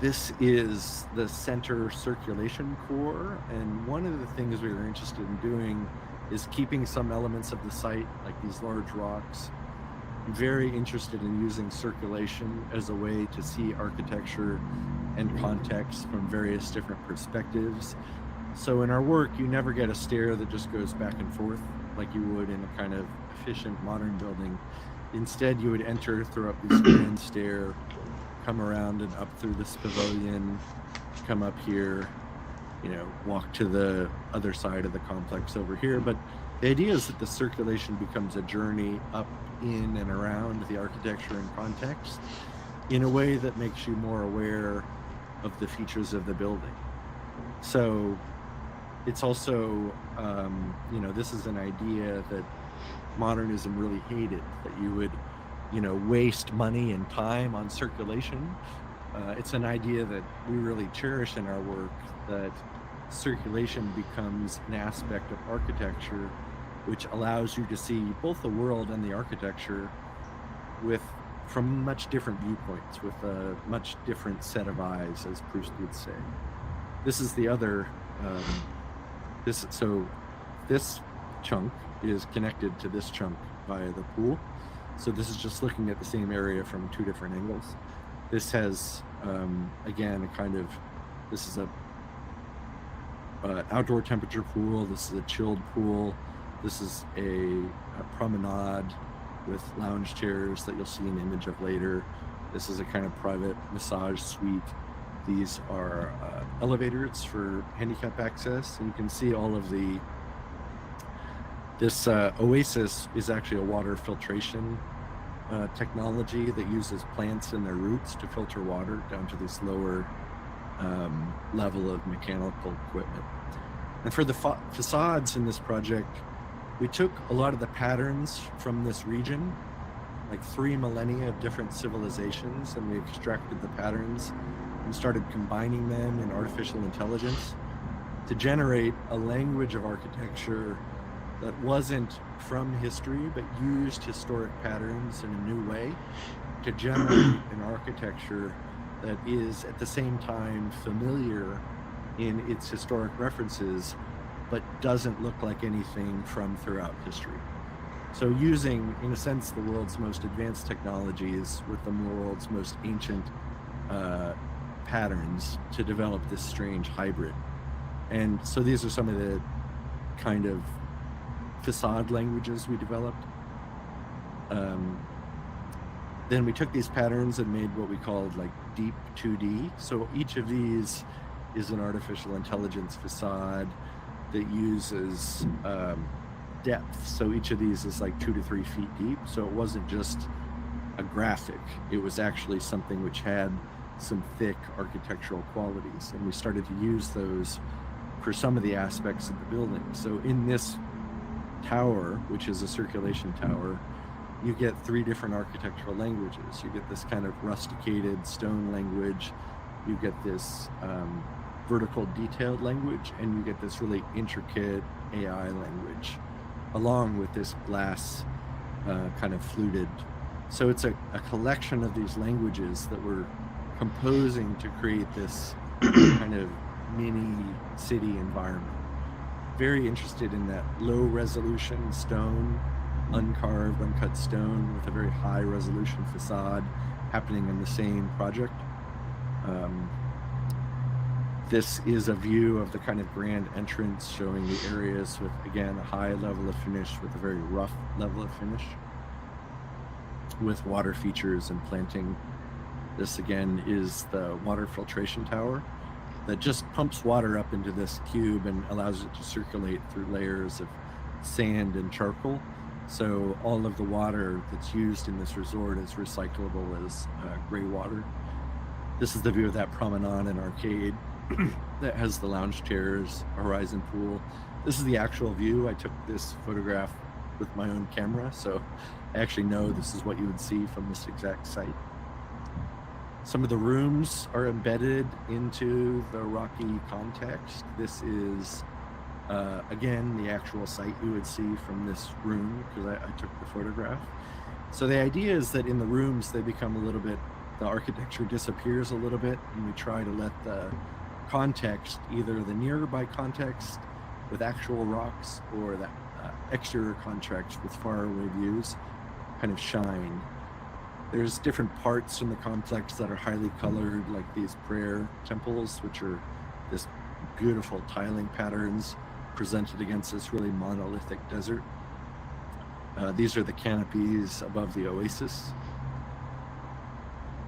This is the center circulation core, and one of the things we were interested in doing is keeping some elements of the site, like these large rocks. I'm very interested in using circulation as a way to see architecture and context from various different perspectives. So in our work, you never get a stair that just goes back and forth like you would in a kind of efficient modern building. Instead, you would enter through up this grand stair, come around and up through this pavilion, come up here, walk to the other side of the complex over here. But the idea is that the circulation becomes a journey up, in, and around the architecture and context in a way that makes you more aware of the features of the building. So it's also, this is an idea that modernism really hated, that you would, waste money and time on circulation. It's an idea that we really cherish in our work, that circulation becomes an aspect of architecture which allows you to see both the world and the architecture from much different viewpoints, with a much different set of eyes, as Proust would say. This is the other, this chunk is connected to this chunk via the pool. So this is just looking at the same area from 2 different angles. This has, again, this is a outdoor temperature pool. This is a chilled pool. This is a promenade with lounge chairs that you'll see an image of later. This is a kind of private massage suite. These are elevators for handicap access, and you can see all of this oasis is actually a water filtration technology that uses plants and their roots to filter water down to this lower level of mechanical equipment. And for the facades in this project, we took a lot of the patterns from this region, like 3 millennia of different civilizations, and we extracted the patterns and started combining them in artificial intelligence to generate a language of architecture that wasn't from history, but used historic patterns in a new way to generate an architecture that is at the same time familiar in its historic references, but doesn't look like anything from throughout history. So using, in a sense, the world's most advanced technologies with the world's most ancient patterns to develop this strange hybrid. And so these are some of the kind of facade languages we developed. Then we took these patterns and made what we called like deep 2D. So each of these is an artificial intelligence facade that uses depth. So each of these is like 2 to 3 feet deep. So it wasn't just a graphic. It was actually something which had some thick architectural qualities. And we started to use those for some of the aspects of the building. So in this tower, which is a circulation tower, you get 3 different architectural languages. You get this kind of rusticated stone language, you get this vertical detailed language, and you get this really intricate AI language, along with this glass kind of fluted. So it's a collection of these languages that we're composing to create this kind of mini city environment. Very interested in that low resolution stone, uncarved, uncut stone with a very high resolution facade happening in the same project. This is a view of the kind of grand entrance, showing the areas with, again, a high level of finish with a very rough level of finish with water features and planting. This again is the water filtration tower that just pumps water up into this cube and allows it to circulate through layers of sand and charcoal. So all of the water that's used in this resort is recyclable as gray water. This is the view of that promenade and arcade that has the lounge chairs, horizon pool. This is the actual view. I took this photograph with my own camera, so I actually know this is what you would see from this exact site. Some of the rooms are embedded into the rocky context. This is, again, the actual site you would see from this room, because I took the photograph. So the idea is that in the rooms, they become a little bit, the architecture disappears a little bit, and we try to let the context, either the nearby context with actual rocks or that exterior context with faraway views, kind of shine. There's different parts in the complex that are highly colored, like these prayer temples, which are this beautiful tiling patterns presented against this really monolithic desert. These are the canopies above the oasis.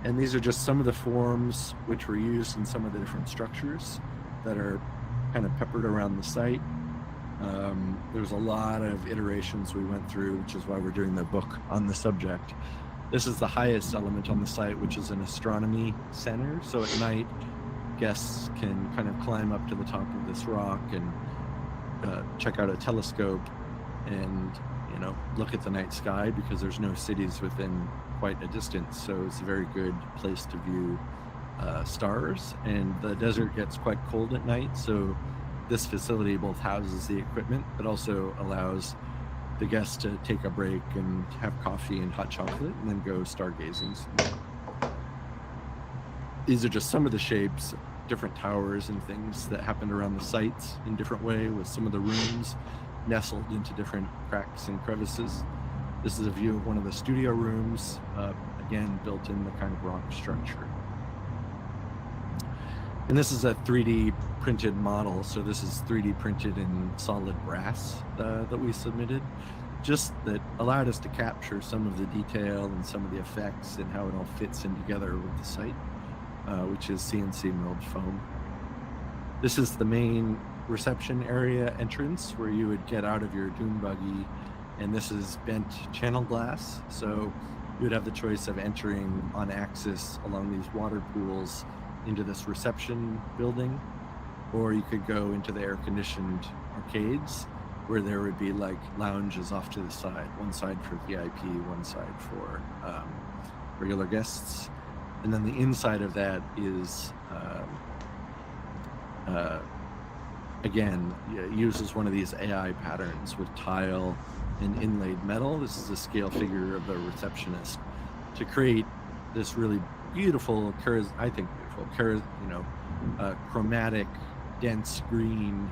And these are just some of the forms which were used in some of the different structures that are kind of peppered around the site. There's a lot of iterations we went through, which is why we're doing the book on the subject. This is the highest element on the site, which is an astronomy center. So at night, guests can kind of climb up to the top of this rock and check out a telescope and, you know, look at the night sky, because there's no cities within quite a distance. So it's a very good place to view stars. And the desert gets quite cold at night. So this facility both houses the equipment, but also allows the guests to take a break and have coffee and hot chocolate and then go stargazing. These are just some of the shapes, different towers and things that happened around the sites in different way, with some of the rooms nestled into different cracks and crevices. This is a view of one of the studio rooms, again, built in the kind of rock structure. And this is a 3D printed model. So this is 3D printed in solid brass that we submitted, just that allowed us to capture some of the detail and some of the effects and how it all fits in together with the site, which is CNC milled foam. This is the main reception area entrance where you would get out of your dune buggy, and this is bent channel glass. So you would have the choice of entering on axis along these water pools into this reception building, or you could go into the air-conditioned arcades where there would be like lounges off to the side, one side for VIP, one side for regular guests. And then the inside of that is again, uses one of these AI patterns with tile and inlaid metal. This is a scale figure of the receptionist to create this really beautiful, chromatic, dense green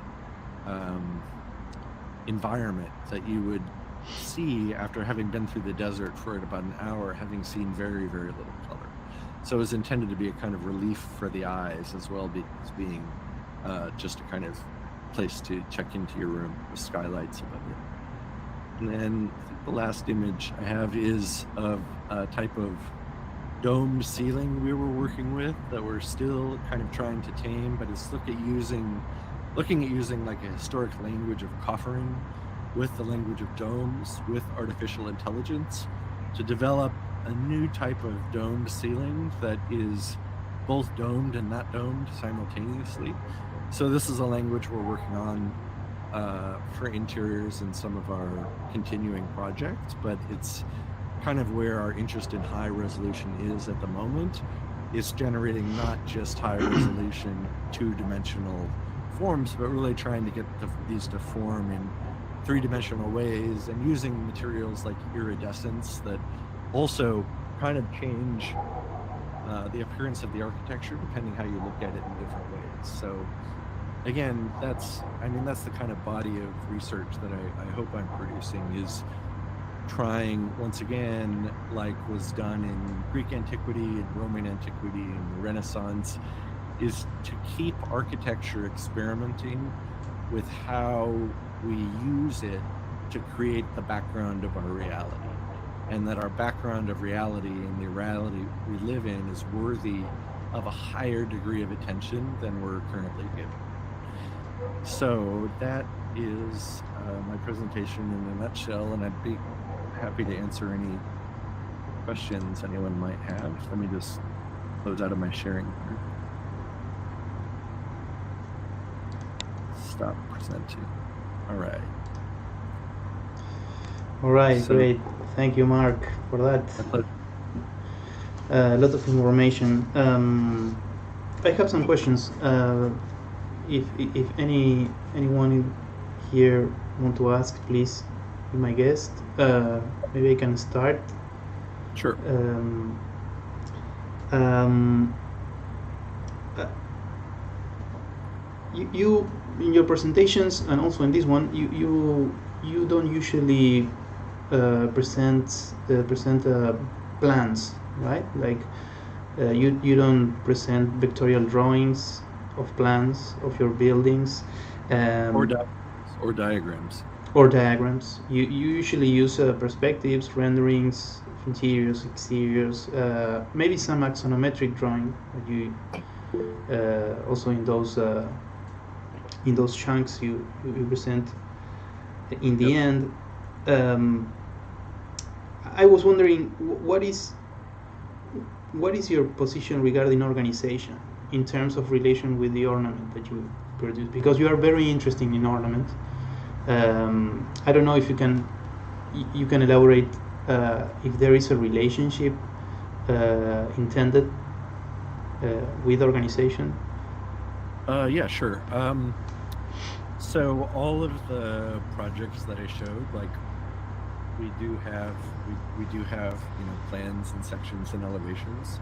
environment that you would see after having been through the desert for about an hour, having seen very, very little color. So it was intended to be a kind of relief for the eyes, as well as being just a kind of place to check into your room with skylights above it. And then I think the last image I have is of a type of domed ceiling we were working with that we're still kind of trying to tame, but it's looking at using like a historic language of coffering with the language of domes with artificial intelligence to develop a new type of domed ceiling that is both domed and not domed simultaneously. So this is a language we're working on for interiors in some of our continuing projects, but it's kind of where our interest in high resolution is at the moment. It's generating not just high resolution two-dimensional forms, but really trying to get these to form in three-dimensional ways and using materials like iridescence that also kind of change the appearance of the architecture depending how you look at it in different ways. So again, that's the kind of body of research that I hope I'm producing, is trying, once again, like was done in Greek antiquity and Roman antiquity and the Renaissance, is to keep architecture experimenting with how we use it to create the background of our reality, and that our background of reality and the reality we live in is worthy of a higher degree of attention than we're currently given. So that is my presentation in a nutshell, and I'd be happy to answer any questions anyone might have. Let me just close out of my sharing here. Stop presenting. All right. All right, so, great. Thank you, Mark, for that. A lot of information. I have some questions. If anyone here want to ask, please be my guest. Maybe I can start. Sure. You in your presentations and also in this one, you don't usually present plans, right? Like you don't present vectorial drawings of plans of your buildings, or diagrams. Or diagrams. You usually use perspectives, renderings, interiors, exteriors, maybe some axonometric drawing. But you also in those chunks you present in the end. I was wondering what is your position regarding organization in terms of relation with the ornament that you produce, because you are very interested in ornament. I don't know if you can elaborate if there is a relationship intended with organization. Yeah, sure. So all of the projects that I showed, like we do have plans and sections and elevations,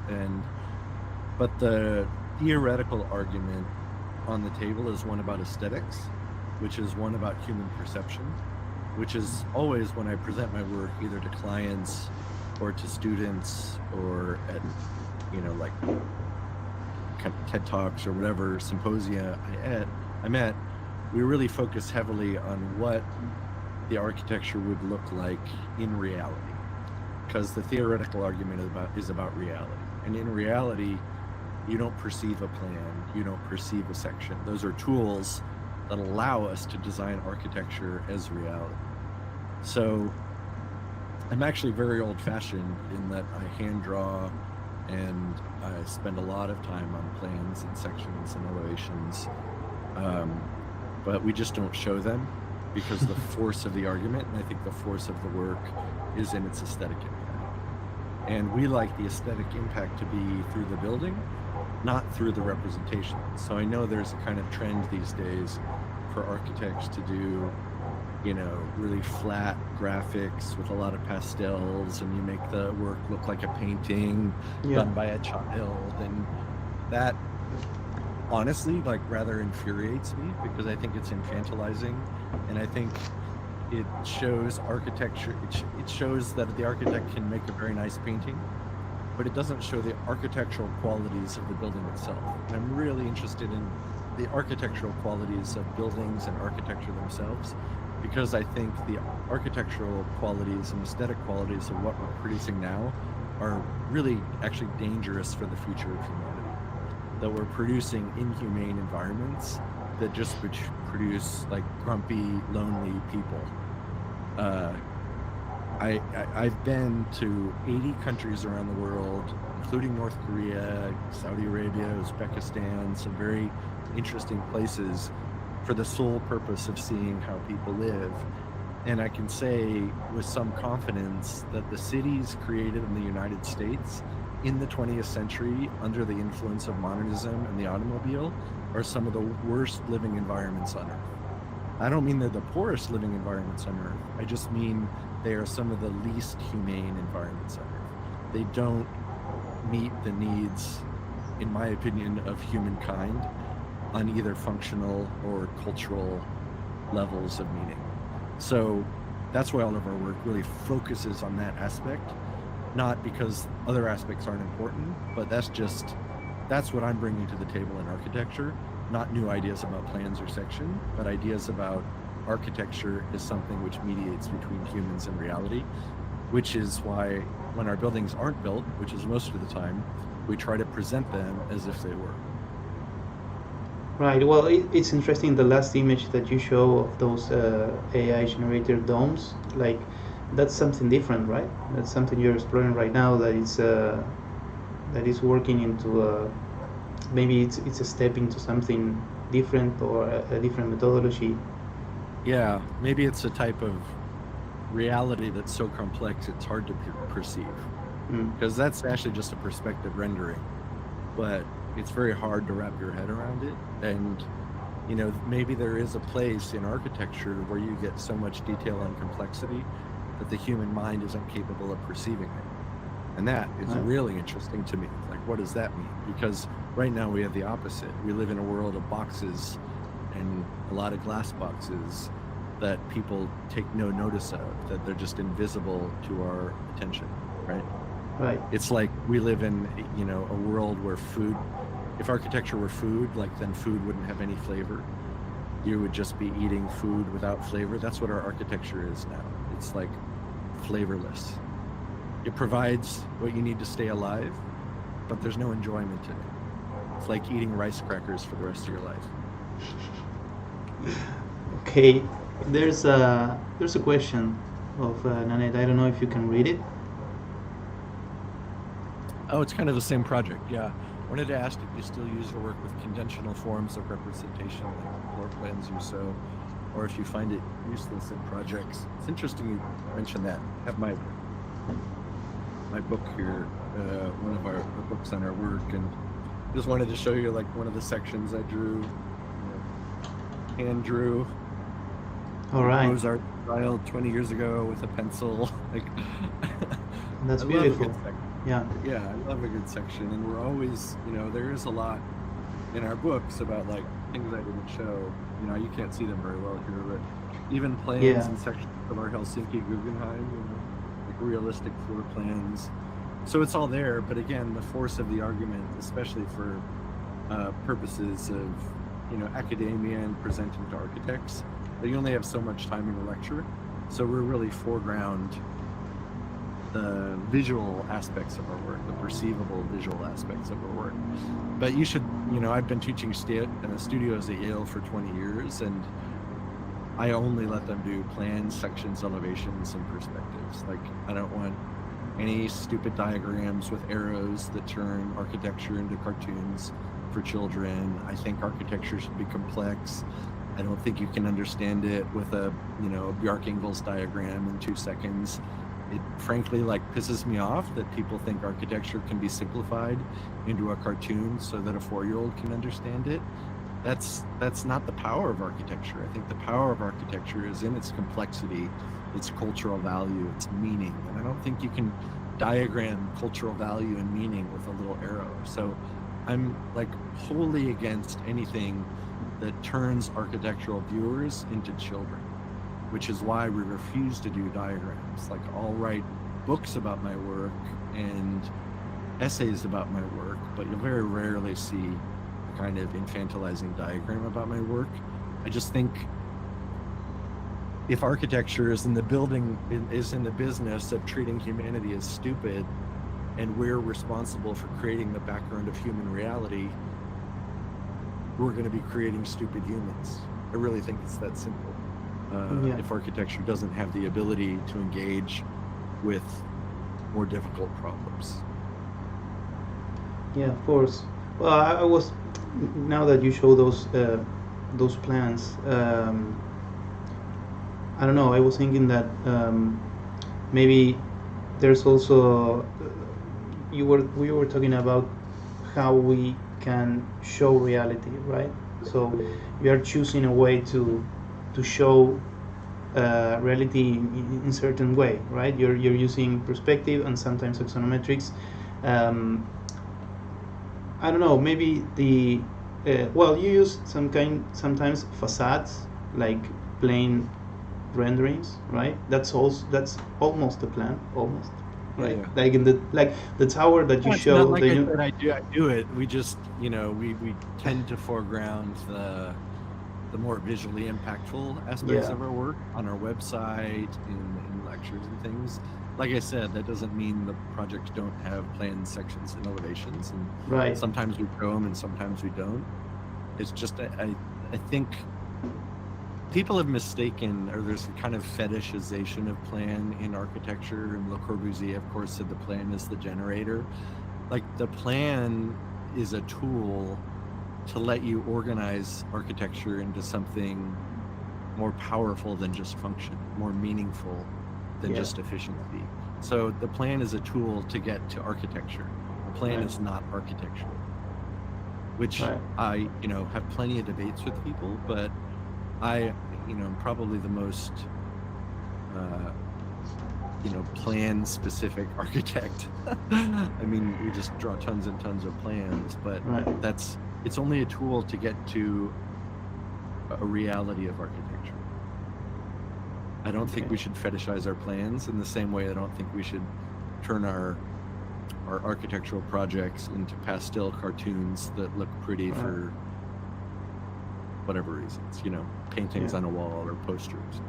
but the theoretical argument on the table is one about aesthetics, which is one about human perception, which is always when I present my work either to clients or to students or at, like kind of TED Talks or whatever symposia I'm at, we really focus heavily on what the architecture would look like in reality, because the theoretical argument is about reality. And in reality, you don't perceive a plan, you don't perceive a section. Those are tools that allow us to design architecture as reality. So I'm actually very old-fashioned in that I hand draw and I spend a lot of time on plans and sections and elevations, but we just don't show them because the force of the argument, and I think the force of the work, is in its aesthetic impact. And we like the aesthetic impact to be through the building, not through the representation. So I know there's a kind of trend these days for architects to do, really flat graphics with a lot of pastels, and you make the work look like a painting done by a child. And that honestly rather infuriates me, because I think it's infantilizing, and I think it shows architecture, it shows that the architect can make a very nice painting, but it doesn't show the architectural qualities of the building itself. And I'm really interested in the architectural qualities of buildings and architecture themselves, because I think the architectural qualities and aesthetic qualities of what we're producing now are really actually dangerous for the future of humanity. That we're producing inhumane environments that just produce grumpy, lonely people. I've been to 80 countries around the world, including North Korea, Saudi Arabia, Uzbekistan, some very interesting places, for the sole purpose of seeing how people live. And I can say with some confidence that the cities created in the United States in the 20th century under the influence of modernism and the automobile are some of the worst living environments on Earth. I don't mean they're the poorest living environments on Earth. I just mean they are some of the least humane environments on Earth. They don't meet the needs, in my opinion, of humankind on either functional or cultural levels of meaning. So that's why all of our work really focuses on that aspect, not because other aspects aren't important, but that's what I'm bringing to the table in architecture, not new ideas about plans or section, but ideas about architecture as something which mediates between humans and reality, which is why when our buildings aren't built, which is most of the time, we try to present them as if they were. Right. Well, it's interesting, the last image that you show of those AI generated domes, that's something different, right? That's something you're exploring right now, that is working into maybe it's a step into something different, or a different methodology. Yeah, maybe it's a type of reality that's so complex it's hard to perceive, because that's actually just a perspective rendering, but it's very hard to wrap your head around it. And maybe there is a place in architecture where you get so much detail and complexity that the human mind isn't capable of perceiving it. And that is really interesting to me. What does that mean? Because right now we have the opposite. We live in a world of boxes, and a lot of glass boxes that people take no notice of, that they're just invisible to our attention, right? Right. It's like we live in, a world where food, if architecture were food, then food wouldn't have any flavor. You would just be eating food without flavor. That's what our architecture is now. It's flavorless. It provides what you need to stay alive, but there's no enjoyment in it. It's like eating rice crackers for the rest of your life. Okay, there's a question of Nanette. I don't know if you can read it. Oh, it's kind of the same project, yeah. I wanted to ask if you still use or work with conventional forms of representation, like floor plans or so, or if you find it useless in projects. It's interesting you mentioned that. I have my book here, one of our books on our work, and just wanted to show you one of the sections I drew, hand drew. All right. Mozart style 20 years ago with a pencil. That's beautiful. Yeah. Yeah, I love a good section, and we're always, there is a lot in our books about things I didn't show. You can't see them very well here, but even plans Yeah. and sections of our Helsinki Guggenheim, like realistic floor plans. So it's all there, but again, the force of the argument, especially for purposes of academia and presenting to architects, that you only have so much time in a lecture. So we're really foreground the visual aspects of our work, the perceivable visual aspects of our work. But you should, I've been teaching studios at Yale for 20 years, and I only let them do plans, sections, elevations, and perspectives. Like, I don't want any stupid diagrams with arrows that turn architecture into cartoons for children. I think architecture should be complex. I don't think you can understand it with a Bjarke-Ingels diagram in 2 seconds. It frankly pisses me off that people think architecture can be simplified into a cartoon so that a 4-year-old can understand it. That's not the power of architecture. I think the power of architecture is in its complexity, its cultural value, its meaning. And I don't think you can diagram cultural value and meaning with a little arrow. So I'm wholly against anything that turns architectural viewers into children, which is why we refuse to do diagrams. I'll write books about my work and essays about my work, but you'll very rarely see a kind of infantilizing diagram about my work. I just think if architecture is in the business of treating humanity as stupid, and we're responsible for creating the background of human reality, we're going to be creating stupid humans. I really think it's that simple. If architecture doesn't have the ability to engage with more difficult problems. Yeah, of course. Well, I was, now that you show those plans, I don't know, I was thinking that maybe there's also, we were talking about how we can show reality, right? So we are choosing a way to show reality in certain way, right? You're using perspective and sometimes axonometrics. I don't know, maybe you use sometimes facades, like plain renderings, right? That's almost the plan, almost, right? Yeah. Like in the tower that you show. Not I do it. We just we tend to foreground the more visually impactful aspects of our work on our website, in lectures and things. Like I said, that doesn't mean the projects don't have plans, sections, and elevations. And right. Sometimes we show them and sometimes we don't. It's just I think people have mistaken, or there's a kind of fetishization of plan in architecture. And Le Corbusier, of course, said the plan is the generator. The plan is a tool to let you organize architecture into something more powerful than just function, more meaningful than just efficiency. So the plan is a tool to get to architecture. The plan is not architecture, which I have plenty of debates with people, but I am probably the most plan specific architect. I mean, we just draw tons and tons of plans, but it's only a tool to get to a reality of architecture. I don't think we should fetishize our plans in the same way I don't think we should turn our architectural projects into pastel cartoons that look pretty for whatever reasons, paintings on a wall or posters.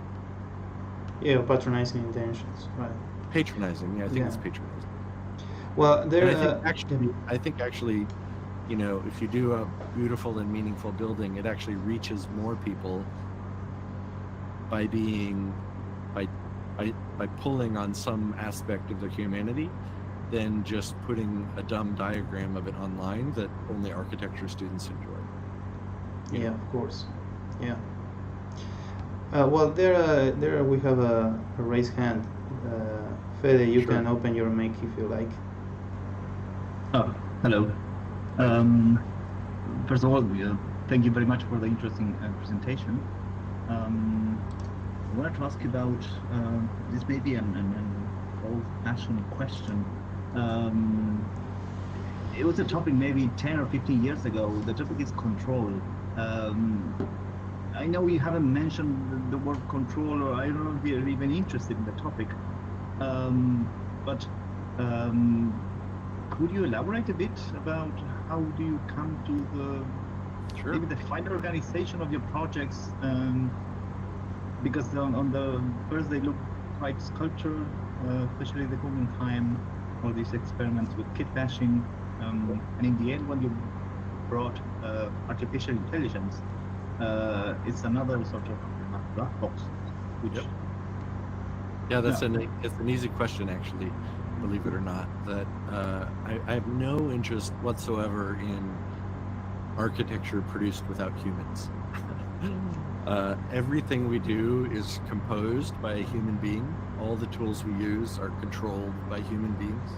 Yeah, patronizing intentions, right? Patronizing, I think it's patronizing. Well, I think actually, if you do a beautiful and meaningful building, it actually reaches more people by pulling on some aspect of their humanity than just putting a dumb diagram of it online that only architecture students enjoy. Yeah, of course. Yeah. Well, there we have a raised hand. Fede, you can open your mic if you like. Oh, hello. First of all, thank you very much for the interesting presentation. I wanted to ask you about this may be an old-fashioned question. It was a topic maybe 10 or 15 years ago. The topic is control. I know you haven't mentioned the word control, or I don't know if you're even interested in the topic. But could you elaborate a bit about how do you come to Sure. maybe the final organization of your projects? Because on the first they look quite sculptural, especially the Guggenheim, all these experiments with kitbashing, and in the end when you brought artificial intelligence, it's another sort of black box, which Yep. Yeah, it's an easy question, actually, believe it or not. That I have no interest whatsoever in architecture produced without humans. Everything we do is composed by a human being. All the tools we use are controlled by human beings.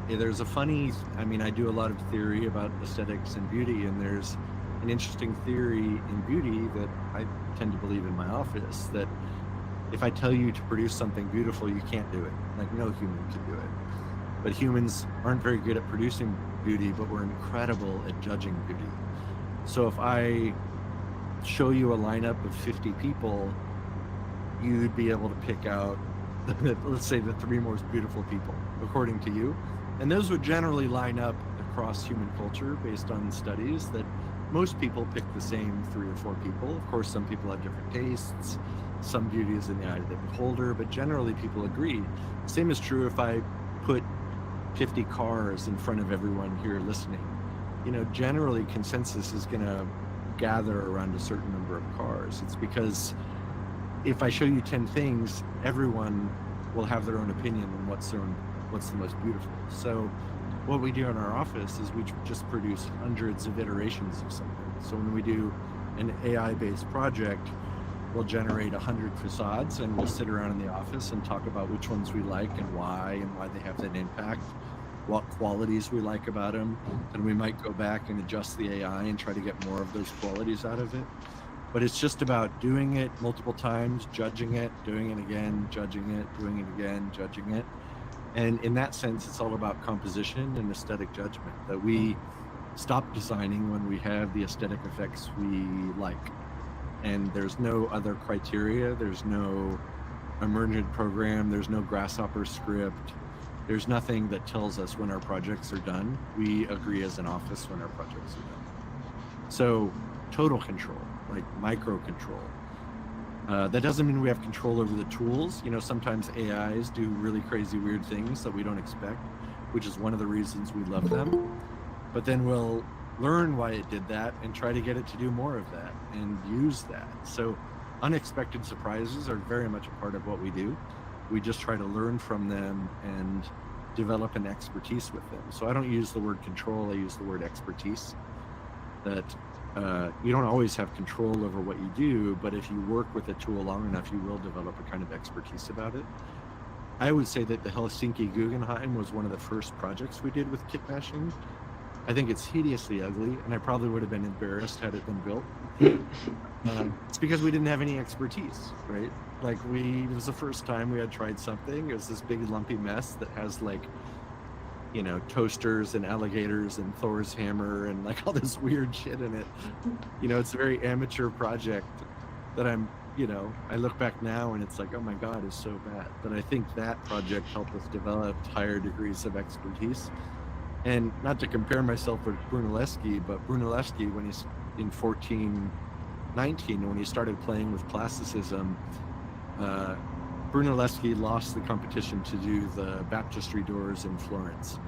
There's a funny, I do a lot of theory about aesthetics and beauty, and there's an interesting theory in beauty that I tend to believe in my office, that if I tell you to produce something beautiful, you can't do it. Like, no human can do it. But humans aren't very good at producing beauty, but we're incredible at judging beauty. So if I show you a lineup of 50 people, you'd be able to pick out, let's say, the 3 most beautiful people, according to you. And those would generally line up across human culture based on studies that most people pick the same 3 or 4 people. Of course, some people have different tastes. Some beauty is in the eye of the beholder, but generally people agree. Same is true if I put 50 cars in front of everyone here listening. Generally consensus is going to gather around a certain number of cars. It's because if I show you 10 things, everyone will have their own opinion on what's the most beautiful. So what we do in our office is we just produce hundreds of iterations of something. So when we do an AI-based project, we'll generate 100 facades, and we'll sit around in the office and talk about which ones we like and why they have that impact, what qualities we like about them. And we might go back and adjust the AI and try to get more of those qualities out of it. But it's just about doing it multiple times, judging it, doing it again, judging it, doing it again, judging it. And in that sense, it's all about composition and aesthetic judgment, that we stop designing when we have the aesthetic effects we like. And there's no other criteria, there's no emergent program, there's no grasshopper script, there's nothing that tells us when our projects are done. We agree as an office when our projects are done. So total control, like micro control. That doesn't mean we have control over the tools. Sometimes AIs do really crazy, weird things that we don't expect, which is one of the reasons we love them. But then we'll learn why it did that and try to get it to do more of that and use that. So unexpected surprises are very much a part of what we do. We just try to learn from them and develop an expertise with them. So I don't use the word control, I use the word expertise. That you don't always have control over what you do, but if you work with a tool long enough, you will develop a kind of expertise about it. I would say that the Helsinki Guggenheim was one of the first projects we did with kitbashing. I think it's hideously ugly, and I probably would have been embarrassed had it been built. It's because we didn't have any expertise, right? Like it was the first time we had tried something. It was this big lumpy mess that has toasters and alligators and Thor's hammer and all this weird shit in it. It's a very amateur project that I look back now and it's like, oh my God, it's so bad. But I think that project helped us develop higher degrees of expertise. And not to compare myself with Brunelleschi, but Brunelleschi, when he's in 1419, when he started playing with classicism, Brunelleschi lost the competition to do the baptistry doors in Florence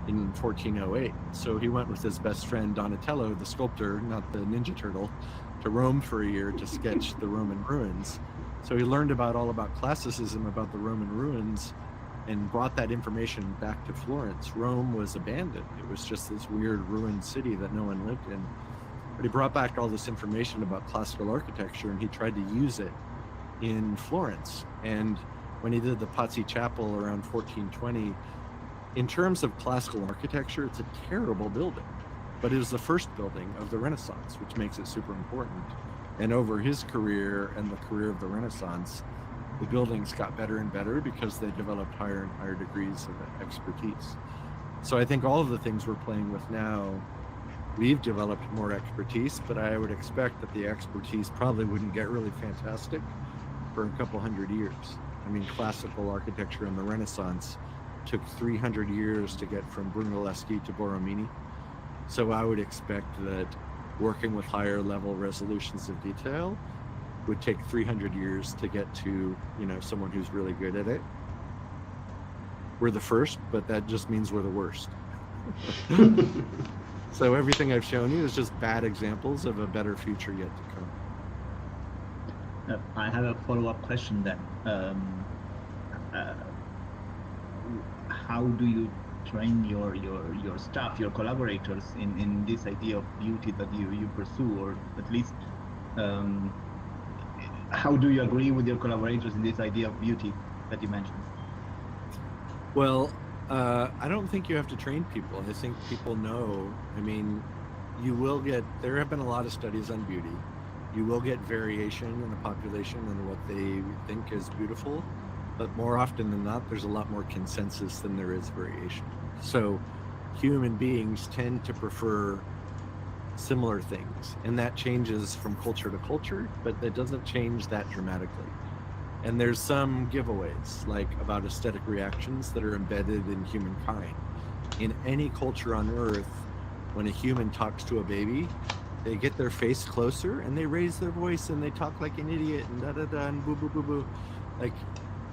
in 1408. So he went with his best friend Donatello, the sculptor, not the Ninja Turtle, to Rome for a year to sketch the Roman ruins. So he learned all about classicism, about the Roman ruins, and brought that information back to Florence. Rome was abandoned. It was just this weird ruined city that no one lived in. But he brought back all this information about classical architecture, and he tried to use it in Florence. And when he did the Pazzi Chapel around 1420, in terms of classical architecture, it's a terrible building, but it was the first building of the Renaissance, which makes it super important. And over his career and the career of the Renaissance, the buildings got better and better because they developed higher and higher degrees of expertise. So I think all of the things we're playing with now we've developed more expertise, but I would expect that the expertise probably wouldn't get really fantastic for a couple hundred years. I mean, classical architecture in the Renaissance took 300 years to get from Brunelleschi to Borromini. So I would expect that working with higher level resolutions of detail would take 300 years to get to, you know, someone who's really good at it. We're the first, but that just means we're the worst. So everything I've shown you is just bad examples of a better future yet to come. I have a follow-up question then. How do you train your staff, your collaborators in this idea of beauty that you pursue, or at least how do you agree with your collaborators in this idea of beauty that you mentioned? Well, I don't think you have to train people. I think people know. I mean, there have been a lot of studies on beauty. You will get variation in the population and what they think is beautiful, but more often than not, there's a lot more consensus than there is variation. So human beings tend to prefer similar things, and that changes from culture to culture, but that doesn't change that dramatically. And there's some giveaways, like about aesthetic reactions that are embedded in humankind. In any culture on Earth, when a human talks to a baby, they get their face closer and they raise their voice and they talk like an idiot and da da da and boo boo boo boo. Like,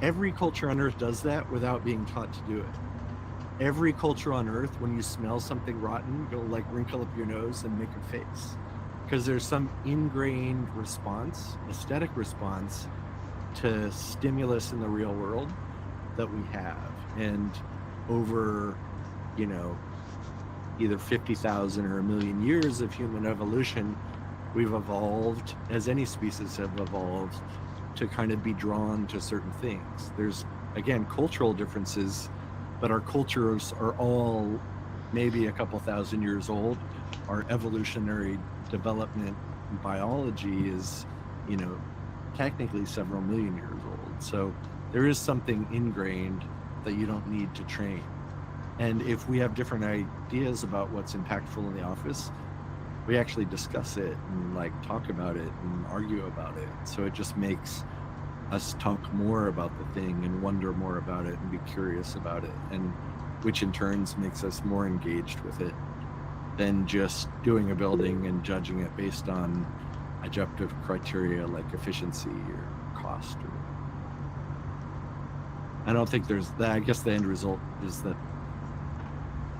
every culture on Earth does that without being taught to do it. Every culture on Earth, when you smell something rotten, you'll like wrinkle up your nose and make a face, because there's some ingrained response, aesthetic response, to stimulus in the real world that we have. And over, you know, either 50,000 or 1 million years of human evolution, we've evolved, as any species have evolved, to kind of be drawn to certain things. There's, again, cultural differences, but our cultures are all maybe a couple thousand years old. Our evolutionary development in biology is, you know, technically several million years old. So there is something ingrained that you don't need to train. And if we have different ideas about what's impactful in the office, we actually discuss it and like talk about it and argue about it. So it just makes us talk more about the thing and wonder more about it and be curious about it, and which in turns makes us more engaged with it than just doing a building and judging it based on objective criteria like efficiency or cost. Or I don't think there's that. I guess the end result is that,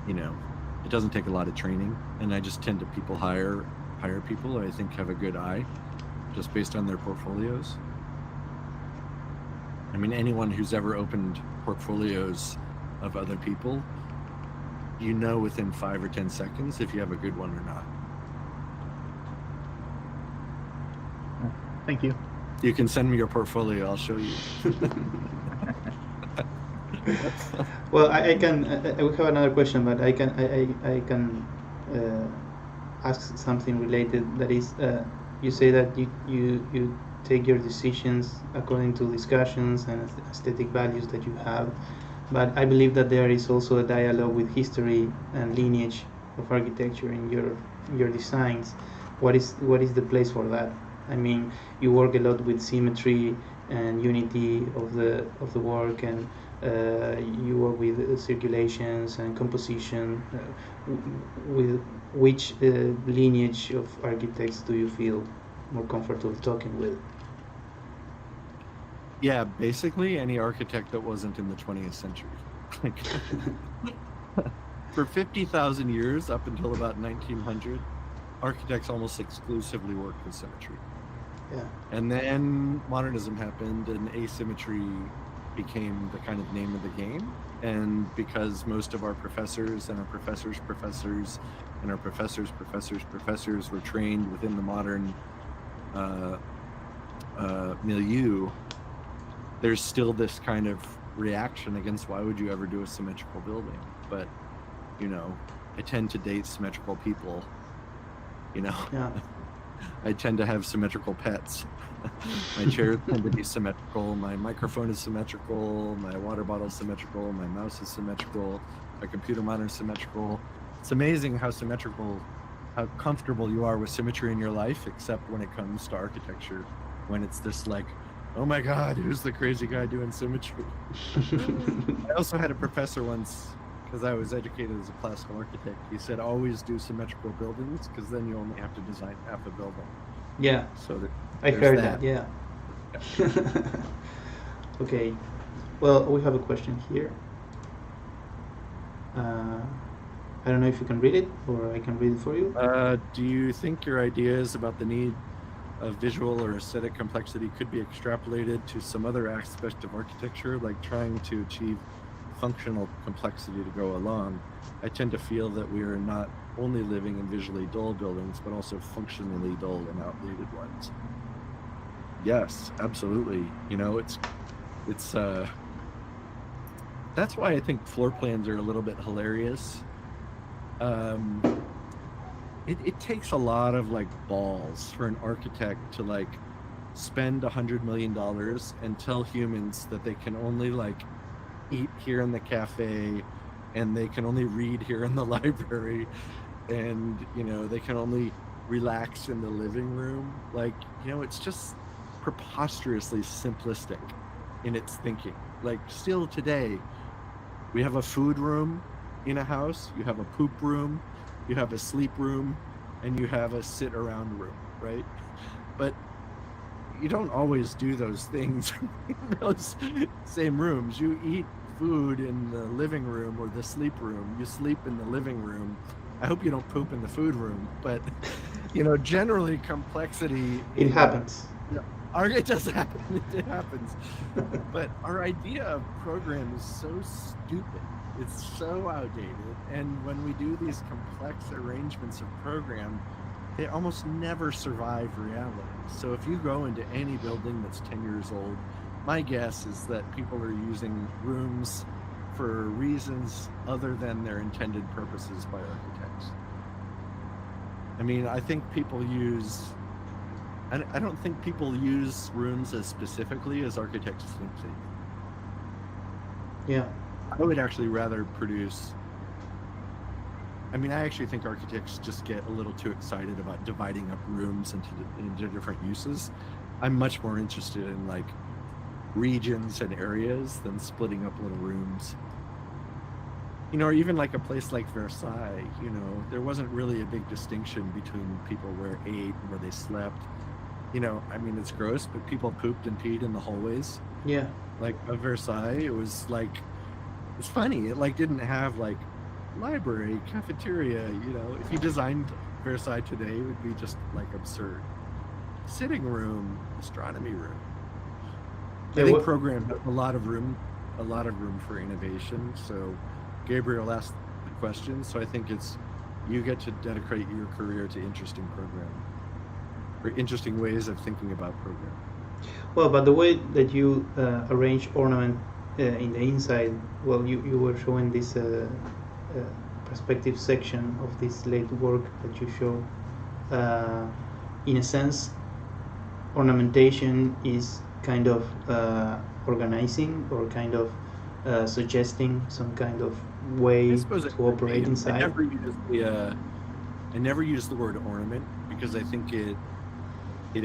you know, it doesn't take a lot of training, and I just tend to hire people that I think have a good eye just based on their portfolios. I mean, anyone who's ever opened portfolios of other people, you know within 5 or 10 seconds if you have a good one or not. Thank you. You can send me your portfolio, I'll show you. Well, I will have another question, but I can ask something related. That is, you say that you take your decisions according to discussions and aesthetic values that you have, but I believe that there is also a dialogue with history and lineage of architecture in your designs. What is the place for that? I mean, you work a lot with symmetry and unity of the work, and you work with circulations and composition. With which lineage of architects do you feel more comfortable talking with? Yeah, basically any architect that wasn't in the 20th century. For 50,000 years, up until about 1900, architects almost exclusively worked with symmetry. Yeah. And then modernism happened and asymmetry became the kind of name of the game. And because most of our professors and our professors' professors and our professors' professors' professors were trained within the modern milieu, there's still this kind of reaction against why would you ever do a symmetrical building? But, you know, I tend to date symmetrical people, you know. Yeah. I tend to have symmetrical pets. My chairs tend to be symmetrical, my microphone is symmetrical, my water bottle is symmetrical, my mouse is symmetrical, my computer monitor is symmetrical. It's amazing how symmetrical how comfortable you are with symmetry in your life, except when it comes to architecture, when it's this like, oh my God, who's the crazy guy doing symmetry? I also had a professor once, because I was educated as a classical architect, he said, always do symmetrical buildings, because then you only have to design half a building. Yeah, So I heard that, yeah. Okay, well, we have a question here. I don't know if you can read it, or I can read it for you. Do you think your ideas about the need of visual or aesthetic complexity could be extrapolated to some other aspect of architecture, like trying to achieve functional complexity to go along? I tend to feel that we are not only living in visually dull buildings, but also functionally dull and outdated ones. Yes, absolutely. You know, it's that's why I think floor plans are a little bit hilarious. It takes a lot of like balls for an architect to like spend $100 million and tell humans that they can only like eat here in the cafe, and they can only read here in the library, and you know, they can only relax in the living room. Like, you know, it's just preposterously simplistic in its thinking. Like, still today, we have a food room in a house, you have a poop room, you have a sleep room, and you have a sit around room, right? But you don't always do those things in those same rooms. You eat food in the living room or the sleep room. You sleep in the living room. I hope you don't poop in the food room, but you know, generally complexity. It happens. It does happen. It happens. But our idea of program is so stupid. It's so outdated. And when we do these complex arrangements of program, they almost never survive reality. So if you go into any building that's 10 years old, my guess is that people are using rooms for reasons other than their intended purposes by architects. I mean, I think people use, I don't think people use rooms as specifically as architects think they do. Yeah. I would actually rather produce, I mean, I actually think architects just get a little too excited about dividing up rooms into different uses. I'm much more interested in like regions and areas than splitting up little rooms. You know, or even like a place like Versailles, you know, there wasn't really a big distinction between people where ate and where they slept. You know, I mean, it's gross, but people pooped and peed in the hallways. Yeah. Like at Versailles, it was like, it's funny, it like didn't have like library, cafeteria, you know. If you designed Versailles today, it would be just like absurd. Sitting room, astronomy room. I think program has a lot of room for innovation. So Gabriel asked the question, so I think it's, you get to dedicate your career to interesting program, or interesting ways of thinking about program. Well, but the way that you arrange ornament in the inside, well, you were showing this perspective section of this late work that you show. In a sense, ornamentation is kind of organizing, or kind of suggesting some kind of way to operate inside. I never use the word ornament, because I think it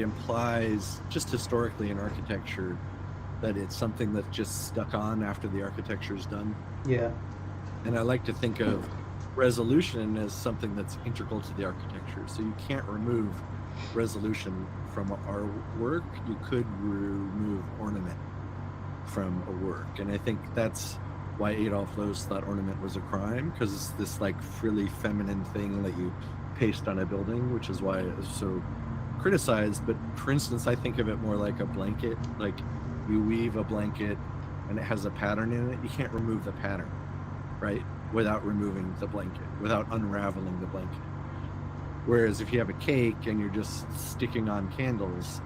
implies, just historically in architecture, that it's something that's just stuck on after the architecture is done. Yeah. And I like to think of resolution as something that's integral to the architecture. So you can't remove resolution from our work. You could remove ornament from a work. And I think that's why Adolf Loos thought ornament was a crime, because it's this like frilly feminine thing that you paste on a building, which is why it was so criticized. But for instance, I think of it more like a blanket. Like, you weave a blanket and it has a pattern in it. You can't remove the pattern, right? Without removing the blanket, without unraveling the blanket. Whereas if you have a cake and you're just sticking on candles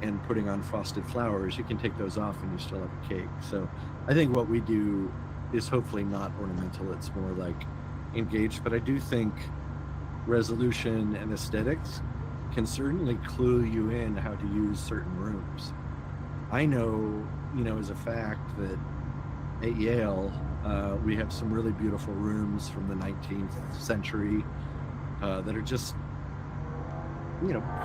and putting on frosted flowers, you can take those off and you still have a cake. So I think what we do is hopefully not ornamental. It's more like engaged. But I do think resolution and aesthetics can certainly clue you in how to use certain rooms. I know, you know, as a fact that at Yale, we have some really beautiful rooms from the 19th century. that are just,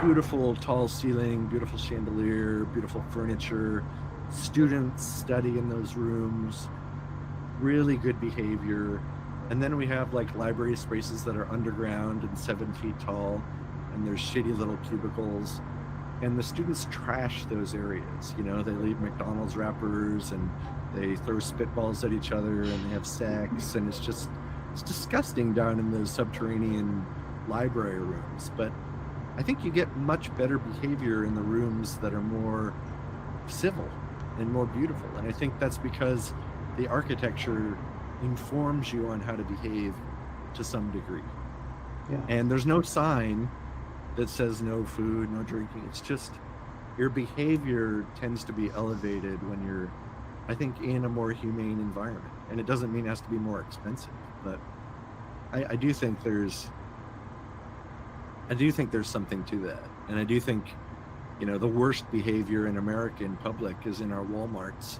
beautiful tall ceiling, beautiful chandelier, beautiful furniture. Students study in those rooms, really good behavior. And then we have like library spaces that are underground and 7 feet tall, and there's shitty little cubicles. And the students trash those areas. They leave McDonald's wrappers and they throw spitballs at each other and they have sex, and it's disgusting down in those subterranean library rooms. But I think you get much better behavior in the rooms that are more civil and more beautiful. And I think that's because the architecture informs you on how to behave to some degree. Yeah. And there's no sign that says no food, no drinking. It's just your behavior tends to be elevated when you're, I think, in a more humane environment. And it doesn't mean it has to be more expensive, but I do think there's something to that. And I do think, the worst behavior in American public is in our Walmarts,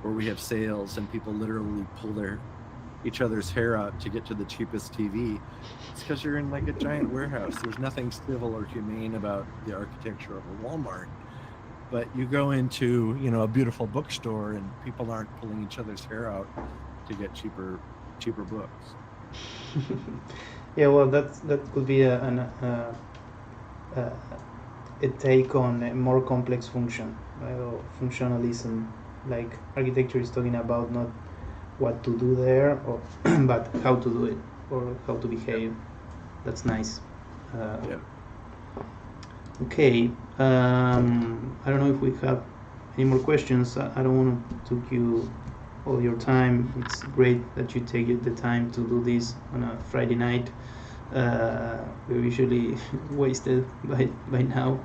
where we have sales and people literally pull each other's hair out to get to the cheapest TV. It's because you're in like a giant warehouse. There's nothing civil or humane about the architecture of a Walmart. But you go into, a beautiful bookstore and people aren't pulling each other's hair out to get cheaper books. Yeah, well, that could be a take on a more complex function, right? Or functionalism. Like architecture is talking about not what to do there, but how to do it or how to behave. That's nice. Yeah. Okay. I don't know if we have any more questions. I don't want to take you all your time. It's great that you take the time to do this on a Friday night. We're usually wasted by now.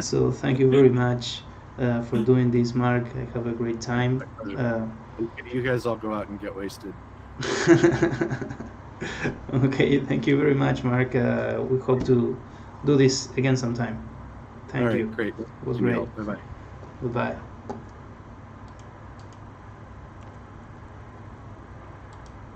So thank you very much for doing this, Mark. I have a great time. You guys all go out and get wasted. Okay, thank you very much, Mark. We hope to do this again sometime. Thank you. Great. It was great. Bye-bye. Goodbye.